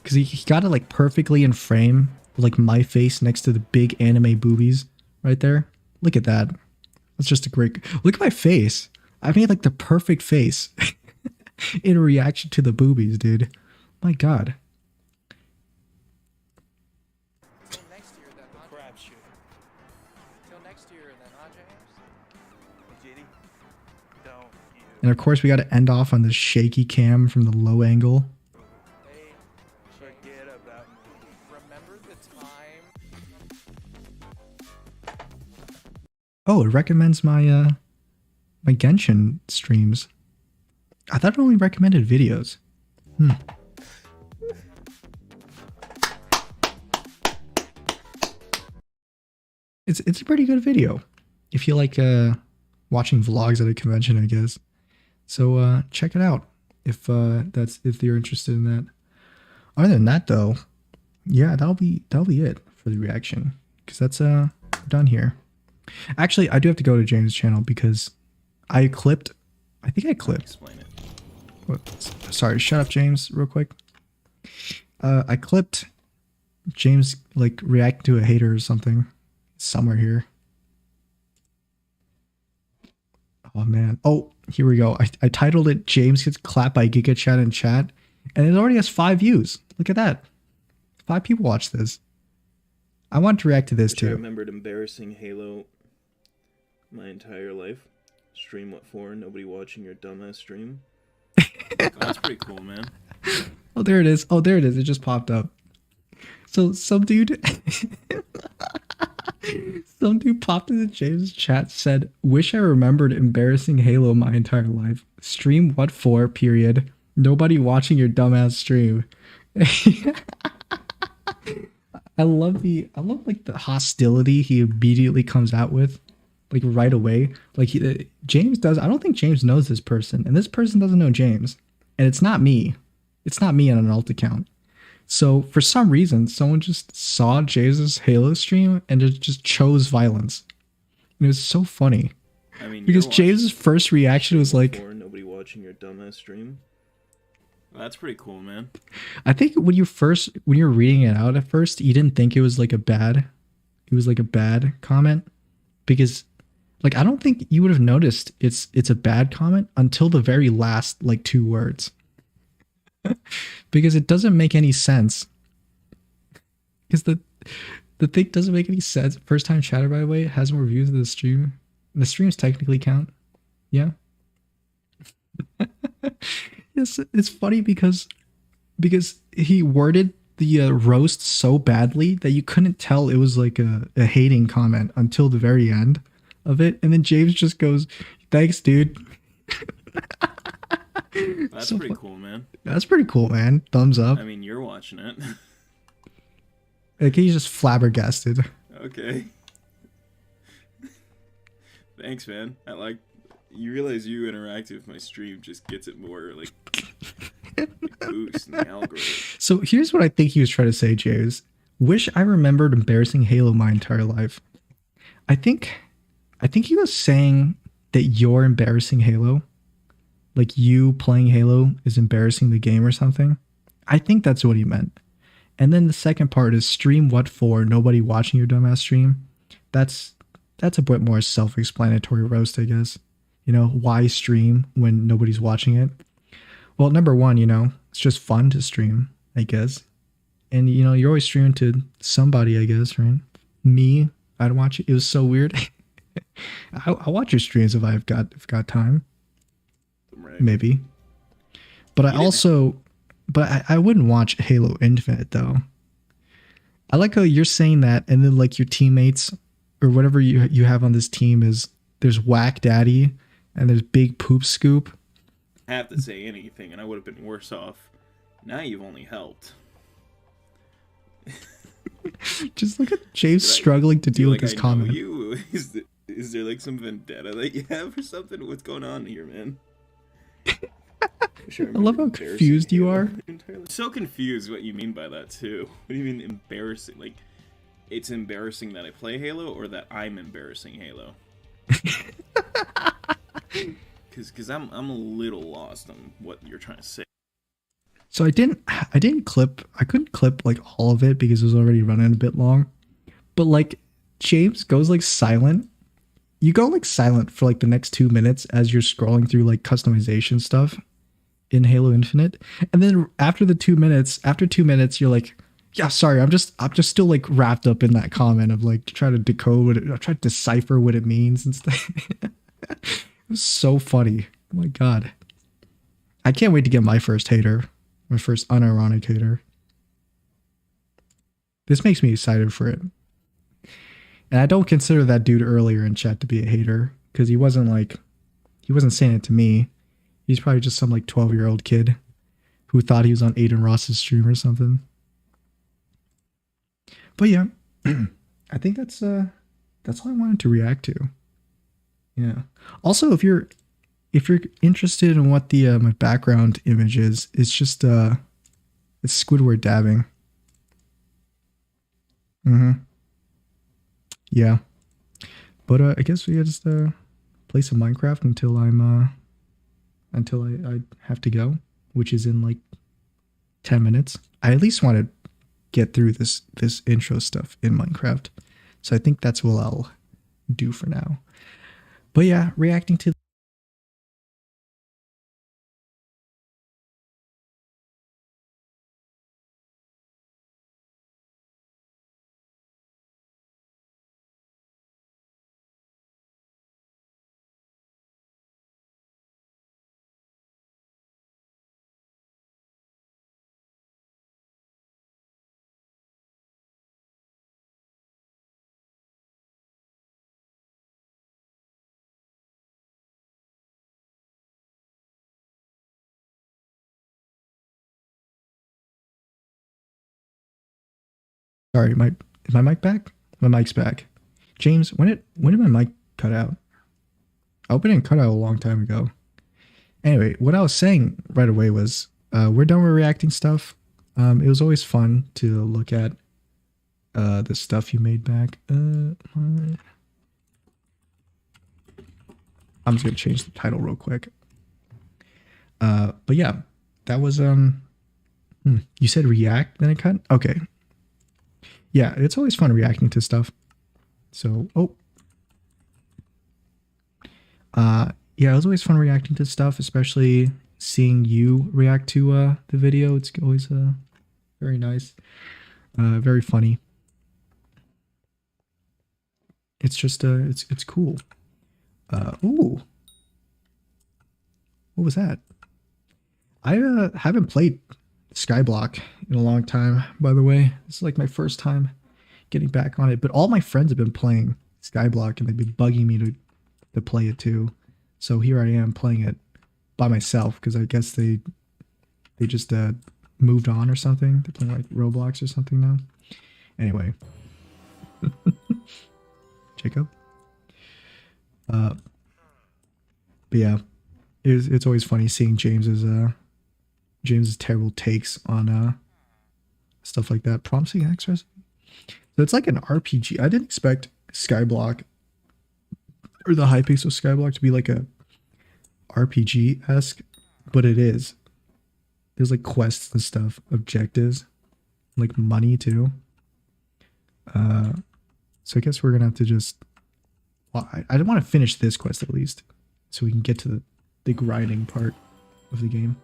Because he got it like perfectly in frame. Like my face next to the big anime boobies right there. Look at that. That's just a great... Look at my face. I made like the perfect face in reaction to the boobies, dude. My god. Till next year then, huh? Crap shoot. Till next year then, huh, James? JD, don't you And of course we got to end off on this shaky cam from the low angle. Hey, forget about me. remember the time? Oh, it recommends my my Genshin streams. I thought it only recommended videos. It's a pretty good video if you like watching vlogs at a convention, I guess. So check it out if you're interested in that. Other than that though, yeah, that'll be it for the reaction, because that's done here. Actually, I do have to go to James' channel because I think I clipped. Explain it. What? Sorry, shut up, James, real quick. I clipped James like reacting to a hater or something somewhere here. Oh man. Oh, here we go. I titled it "James Gets Clapped by Giga Chat in Chat," and it already has 5 views. Look at that. 5 people watched this. I want to react to this I too. remembered embarrassing Halo my entire life. Stream what for? Nobody watching your dumbass stream. Oh, that's pretty cool, man. Oh, there it is. Oh, there it is. It just popped up. So some dude popped into James' chat, said, "Wish I remembered embarrassing Halo my entire life. Stream what for, period. Nobody watching your dumbass stream." I love like the hostility he immediately comes out with, like right away. Like James does. I don't think James knows this person, and this person doesn't know James, and it's not me. It's not me on an alt account. So for some reason, someone just saw James' Halo stream and just chose violence. And it was so funny I mean, because you're watching James' first reaction was like, for nobody watching your dumbass stream. Well, that's pretty cool, man. I think when you're reading it out at first, you didn't think it was like a bad comment, because like I don't think you would have noticed it's a bad comment until the very last like 2 words. Because it doesn't make any sense. Because the thing doesn't make any sense. First time chatter, by the way, has more views than the stream. The streams technically count. Yeah. It's funny because he worded the roast so badly that you couldn't tell it was like a hating comment until the very end of it, and then James just goes, "Thanks, dude." That's So pretty fu- cool, man. That's pretty cool, man. Thumbs up. I mean, you're watching it. Like he's just flabbergasted. Okay. Thanks, man. You realize you interacting with my stream just gets it more like boost in the algorithm. So here's what I think he was trying to say, James. Wish I remembered embarrassing Halo my entire life. I think he was saying that you're embarrassing Halo. Like you playing Halo is embarrassing the game or something. I think that's what he meant. And then the second part is stream what for, nobody watching your dumbass stream. That's a bit more self-explanatory roast, I guess. You know, why stream when nobody's watching it? Well, number one, you know, it's just fun to stream, I guess. And, you know, you're always streaming to somebody, I guess, right? Me, I'd watch it. It was so weird. I'll watch your streams if I've got time. Right. Maybe. But I wouldn't watch Halo Infinite, though. I like how you're saying that, and then, like, your teammates, or whatever you have on this team is, there's Whack Daddy, and there's Big Poop Scoop. I have to say anything, and I would have been worse off. Now you've only helped. Just look at James struggling to deal with this comment. You is there like some vendetta that you have or something? What's going on here, man? I love how confused you are. So confused what you mean by that too. What do you mean embarrassing? Like it's embarrassing that I play Halo or that I'm embarrassing Halo. Because I'm a little lost on what you're trying to say. So I couldn't clip like all of it because it was already running a bit long. But like James goes like silent. You go like silent for like the next 2 minutes as you're scrolling through like customization stuff in Halo Infinite. And then after 2 minutes, you're like, yeah, sorry, I'm just still like wrapped up in that comment of like trying to decode what it, try to decipher what it means and stuff. It was so funny. Oh my god. I can't wait to get my first hater. My first unironic hater. This makes me excited for it. And I don't consider that dude earlier in chat to be a hater. Because he wasn't saying it to me. He's probably just some like 12-year-old kid who thought he was on Aiden Ross's stream or something. But yeah, I think that's all I wanted to react to. Yeah. Also, if you're interested in what the my background image is, it's just it's Squidward dabbing. Yeah. But I guess we just play some Minecraft until I have to go, which is in like 10 minutes. I at least want to get through this intro stuff in Minecraft. So I think that's what I'll do for now. But yeah, reacting to sorry, is my mic back? My mic's back. James, when did my mic cut out? I hope it didn't cut out a long time ago. Anyway, what I was saying right away was we're done with reacting stuff. It was always fun to look at the stuff you made back. I'm just gonna change the title real quick. But yeah, that was you said react, then it cut? Okay. Yeah, it's always fun reacting to stuff. So, yeah, it was always fun reacting to stuff, especially seeing you react to the video. It's always very nice, very funny. It's just it's cool. Ooh, what was that? I haven't played Skyblock in a long time, by the way. This is like my first time getting back on it, but all my friends have been playing Skyblock and they've been bugging me to play it too. So here I am playing it by myself because I guess they just moved on or something. They're playing like Roblox or something now. Anyway. Jacob? But yeah, it's always funny seeing James's terrible takes on stuff like that. Promising X recipe. So it's like an RPG. I didn't expect Skyblock or the Hypixel Skyblock to be like a RPG-esque, but it is. There's like quests and stuff, objectives, like money too. So I guess we're gonna have to just. Well, I want to finish this quest at least, so we can get to the grinding part of the game.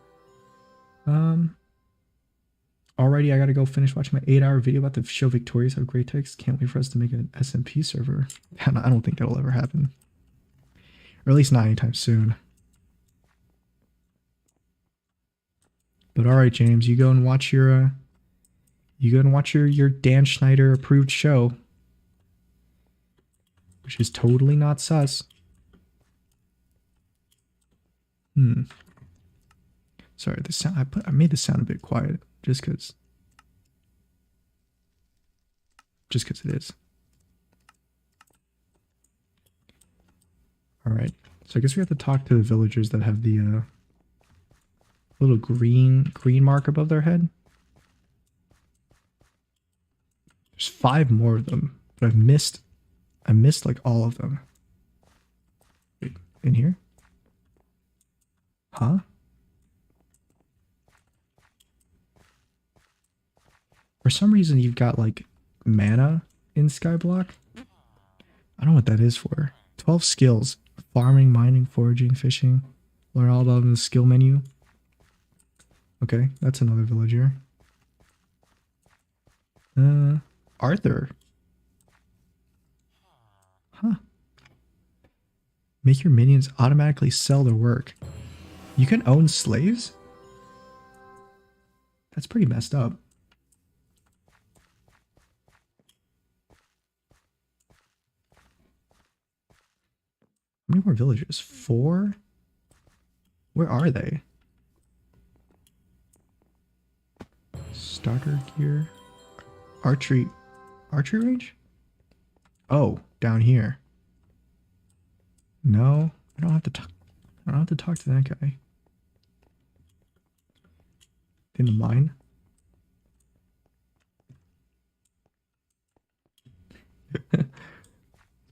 Alrighty, I gotta go finish watching my 8-hour video about the show Victorious have great text. Can't wait for us to make an SMP server. I don't think that'll ever happen. Or at least not anytime soon. But alright, James, you go and watch your Dan Schneider approved show. Which is totally not sus. Sorry, the sound I made the sound a bit quiet just because it is. All right, so I guess we have to talk to the villagers that have the little green mark above their head. There's 5 more of them, but I missed like all of them. Wait, in here? Huh? For some reason you've got like mana in Skyblock. I don't know what that is for. 12 skills. Farming, mining, foraging, fishing. Learn all about the skill menu. Okay, that's another villager. Arthur. Huh. Make your minions automatically sell their work. You can own slaves? That's pretty messed up. How many more villagers? 4? Where are they? Starter gear. Archery range? Oh, down here. No, I don't have to talk. I don't have to talk to that guy. In the mine.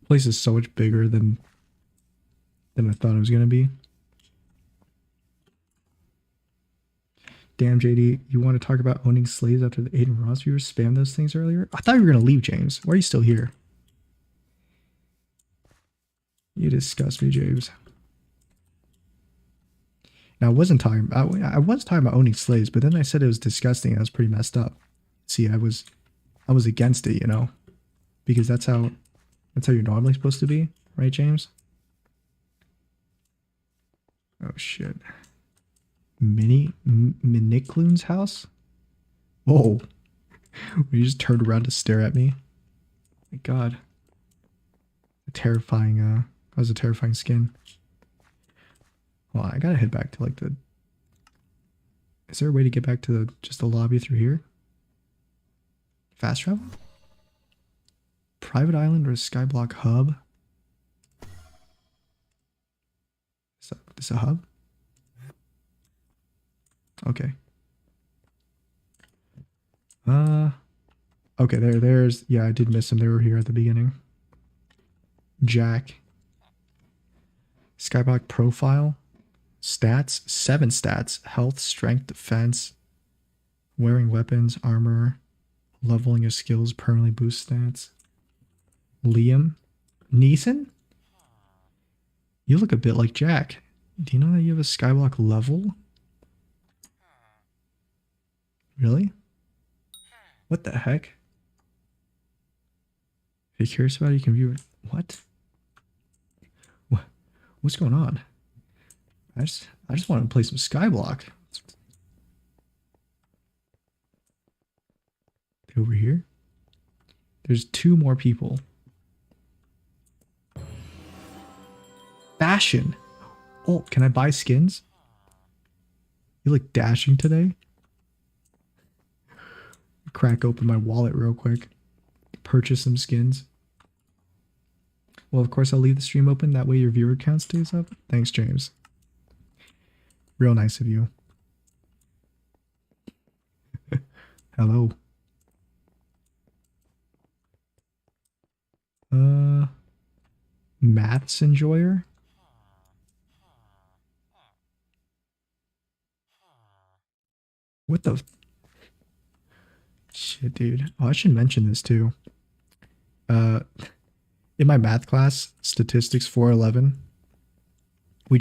Place is so much bigger than I thought it was gonna be. Damn, JD, you want to talk about owning slaves after the Aiden Ross viewers spammed those things earlier? I thought you were gonna leave, James. Why are you still here? You disgust me, James. Now, I was talking about owning slaves, but then I said it was disgusting. I was pretty messed up. See, I was against it, you know, because that's how you're normally supposed to be, right, James? Oh shit. Minikloon's house? Whoa. You just turned around to stare at me. My god. Terrifying, that was a terrifying skin. Well, I gotta head back to like the... Is there a way to get back to just the lobby through here? Fast travel? Private island or Skyblock hub? Is this a hub? Okay. Okay, there's... Yeah, I did miss them. They were here at the beginning. Jack. Skyblock profile. Stats. 7 stats. Health, strength, defense. Wearing weapons, armor. Leveling your skills, permanently boost stats. Liam. Neeson? You look a bit like Jack. Do you know that you have a Skyblock level? Really? What the heck? If you're curious about it, you can view it. What? What's going on? I just want to play some Skyblock. Over here? There's 2 more people. Fashion. Oh, can I buy skins? You look dashing today. Crack open my wallet real quick. Purchase some skins. Well, of course, I'll leave the stream open. That way your viewer count stays up. Thanks, James. Real nice of you. Hello. Maths enjoyer? What the... Shit, dude. Oh, I should mention this too. In my math class, statistics 411, we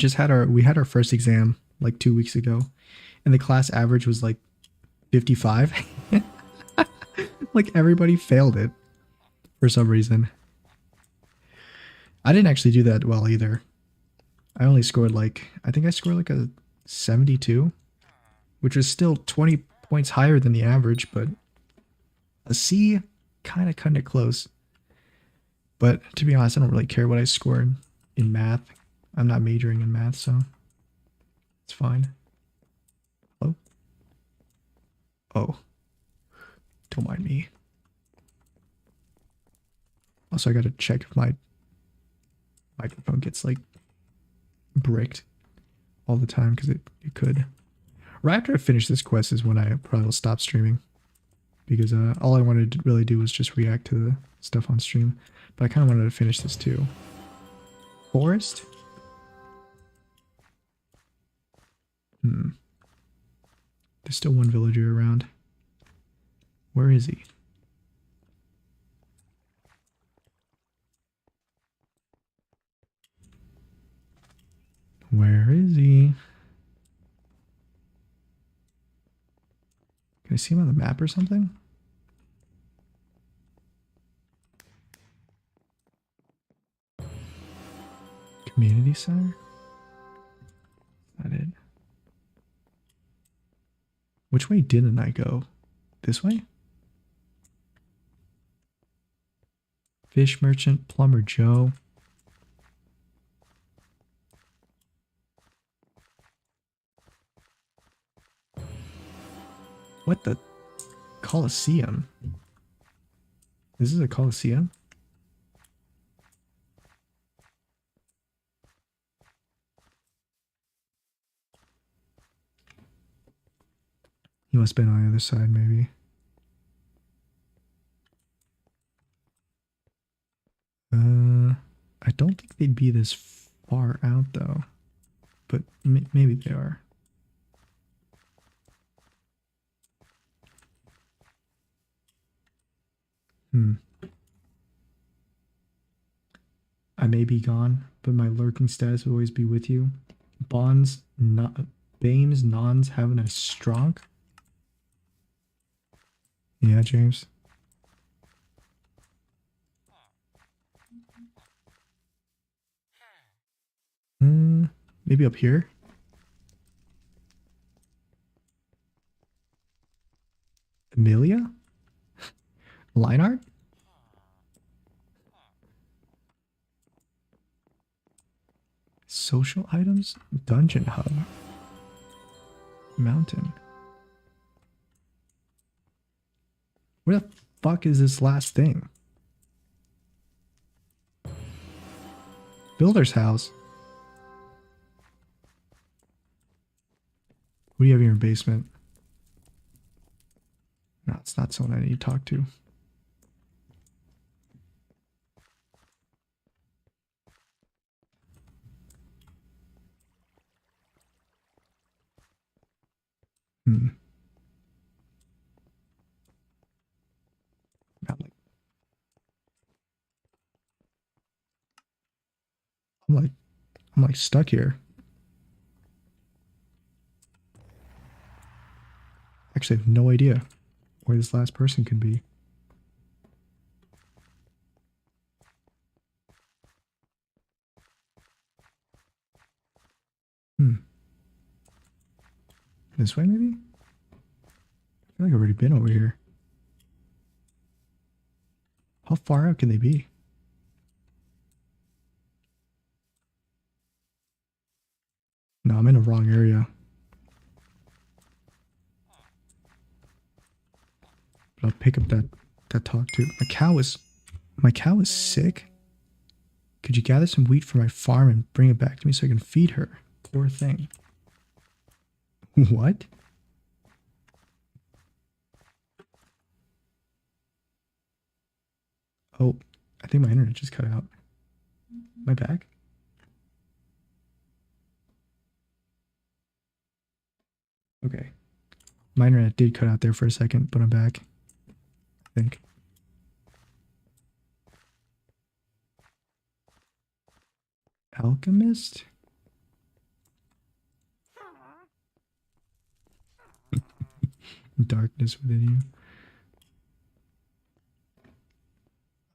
had our first exam like 2 weeks ago, and the class average was like 55. Like everybody failed it for some reason. I didn't actually do that well either. I only scored I think I scored like a 72, which was still 20 points higher than the average, but a C, kind of close. But to be honest, I don't really care what I scored in math. I'm not majoring in math, so it's fine. Hello? Oh. Don't mind me. Also, I gotta check if my microphone gets like bricked all the time, because it could. Right after I finish this quest is when I probably will stop streaming. because all I wanted to really do was just react to the stuff on stream. But I kind of wanted to finish this too. Forest? Hmm. There's still one villager around. Where is he? Where is he? Can I see him on the map or something? Community center? Is that it? Which way didn't I go? This way? Fish merchant, plumber Joe. What the? Coliseum? This is a Coliseum? He must have been on the other side, maybe. I don't think they'd be this far out, though. But maybe they are. I may be gone, but my lurking status will always be with you. Bonds, Bames, Nons having a strong? Yeah, James. Maybe up here? Amelia? Line art? Social items? Dungeon hub. Mountain. Where the fuck is this last thing? Builder's house. What do you have in your basement? No, it's not someone I need to talk to. I'm like stuck here. Actually, I have no idea where this last person could be. This way, maybe? I feel like I've already been over here. How far out can they be? No, I'm in the wrong area. But I'll pick up that talk too. My cow is sick. Could you gather some wheat from my farm and bring it back to me so I can feed her? Poor thing. What? Oh, I think my internet just cut out. Am I back? Okay. My internet did cut out there for a second, but I'm back. I think. Alchemist? Darkness within you.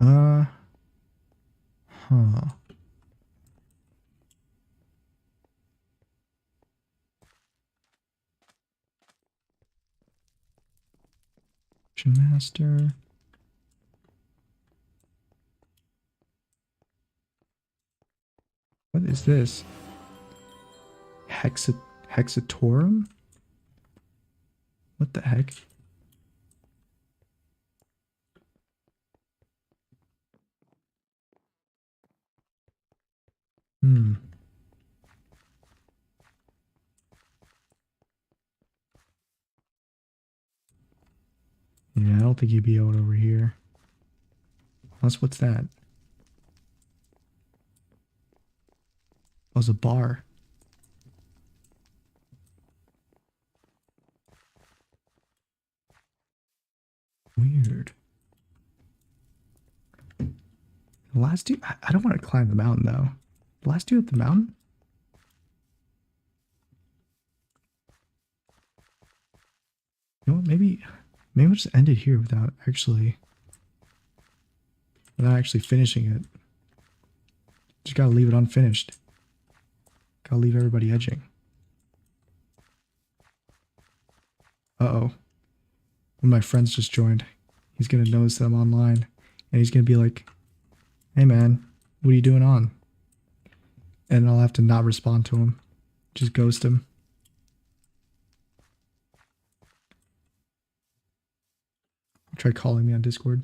Huh. Master. What is this? Hexatorum? What the heck? Yeah, don't think you'd be able to over here. Unless, what's that? Oh, it's a bar. Weird. The last dude, I don't want to climb the mountain though. The last dude at the mountain? You know what, maybe we'll just end it here without actually finishing it. Just gotta leave it unfinished. Gotta leave everybody edging. Uh-oh. One of my friends just joined. He's gonna notice that I'm online. And he's gonna be like, hey man, what are you doing on? And I'll have to not respond to him. Just ghost him. Try calling me on Discord.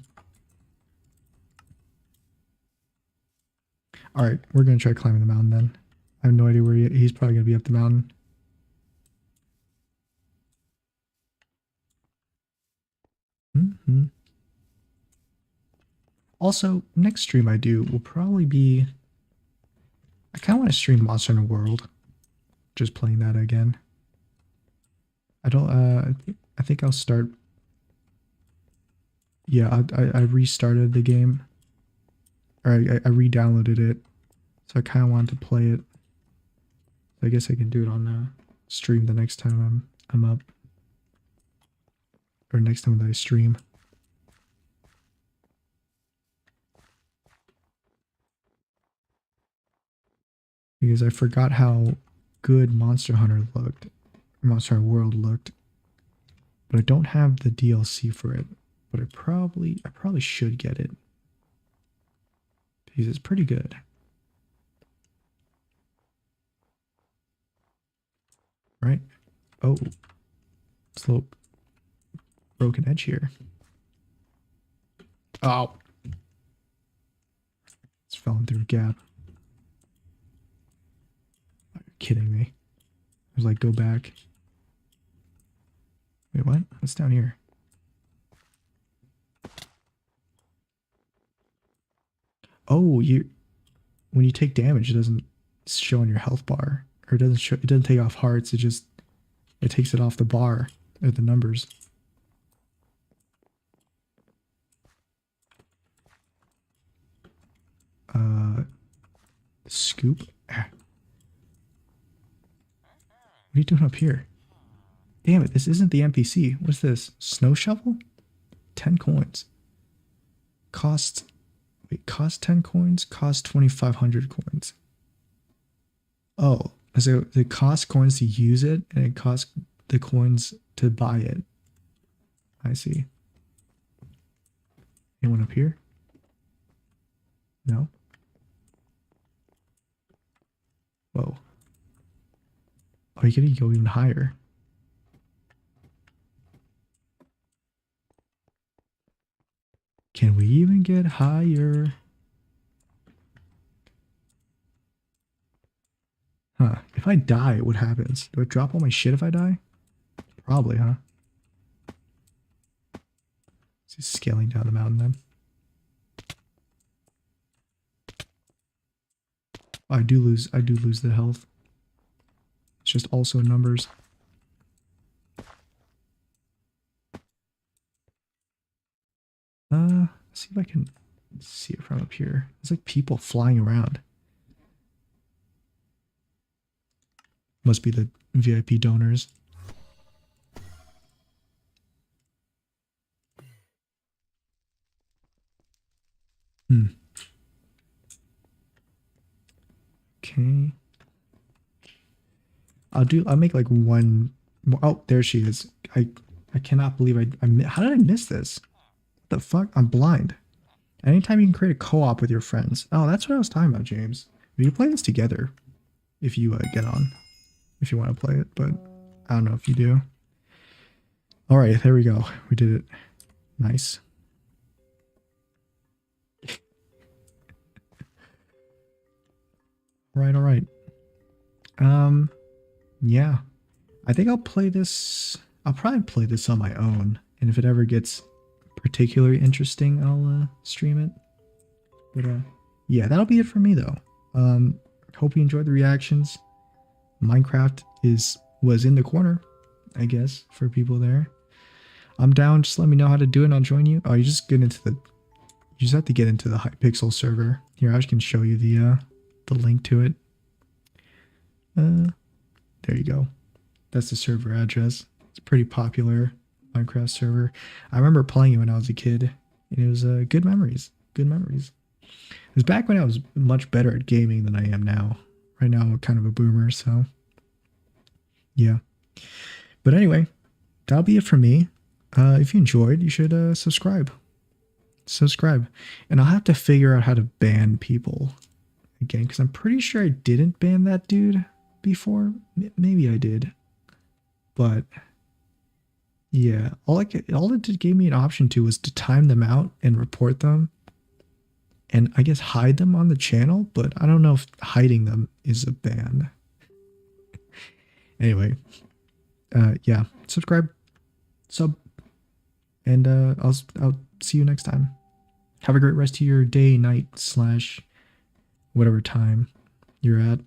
Alright, we're gonna try climbing the mountain then. I have no idea where he's probably gonna be up the mountain. Also, next stream I do will probably be... I kind of want to stream Monster Hunter World. Just playing that again. I don't, I think I'll start... Yeah, I restarted the game. Or I re-downloaded it. So I kind of wanted to play it. So I guess I can do it on stream the next time I'm up. Or next time that I stream. Because I forgot how good Monster Hunter looked. Monster Hunter World looked. But I don't have the DLC for it. But I probably should get it. Because it's pretty good. Right? Oh. Slow. Broken edge here. Oh. It's falling through a gap. Oh, you're kidding me. I was like, go back. Wait, what? What's down here? Oh, when you take damage, it doesn't show on your health bar. Or it doesn't take off hearts, it takes it off the bar or the numbers. Scoop. What are you doing up here? Damn it, this isn't the NPC. What's this? Snow shovel? 10 coins. Cost 10 coins? Cost 2,500 coins. Oh, so it costs coins to use it, and it costs the coins to buy it. I see. Anyone up here? No? Whoa. Oh, you can go even higher. Can we even get higher? Huh. If I die, what happens? Do I drop all my shit if I die? Probably, huh? Is scaling down the mountain then? I do lose the health. It's just also numbers. Let's see if I can see it from up here. There's like people flying around. Must be the VIP donors. Okay. I'll make like one more. Oh, there she is. I cannot believe how did I miss this? What the fuck? I'm blind. Anytime you can create a co-op with your friends. Oh, that's what I was talking about, James. We can play this together if you get on. If you want to play it, but I don't know if you do. All right, there we go. We did it. Nice. All right. Yeah. I think I'll play this. I'll probably play this on my own. And if it ever gets particularly interesting, I'll stream it. But yeah, that'll be it for me though. Hope you enjoyed the reactions. Minecraft was in the corner, I guess, for people there. I'm down. Just let me know how to do it and I'll join you. Oh, you just have to get into the Hypixel server. Here, I can show you the link to it. There you go. That's the server address. It's a pretty popular Minecraft server. I remember playing it when I was a kid, and it was good memories. Good memories. It was back when I was much better at gaming than I am now. Right now, I'm kind of a boomer, so yeah. But anyway, that'll be it for me. If you enjoyed, you should subscribe. Subscribe. And I'll have to figure out how to ban people again, because I'm pretty sure I didn't ban that dude before. Maybe I did. But yeah, all it gave me an option to was to time them out and report them. And I guess hide them on the channel, but I don't know if hiding them is a ban. Anyway, yeah, subscribe, and I'll see you next time. Have a great rest of your day, night, / whatever time you're at.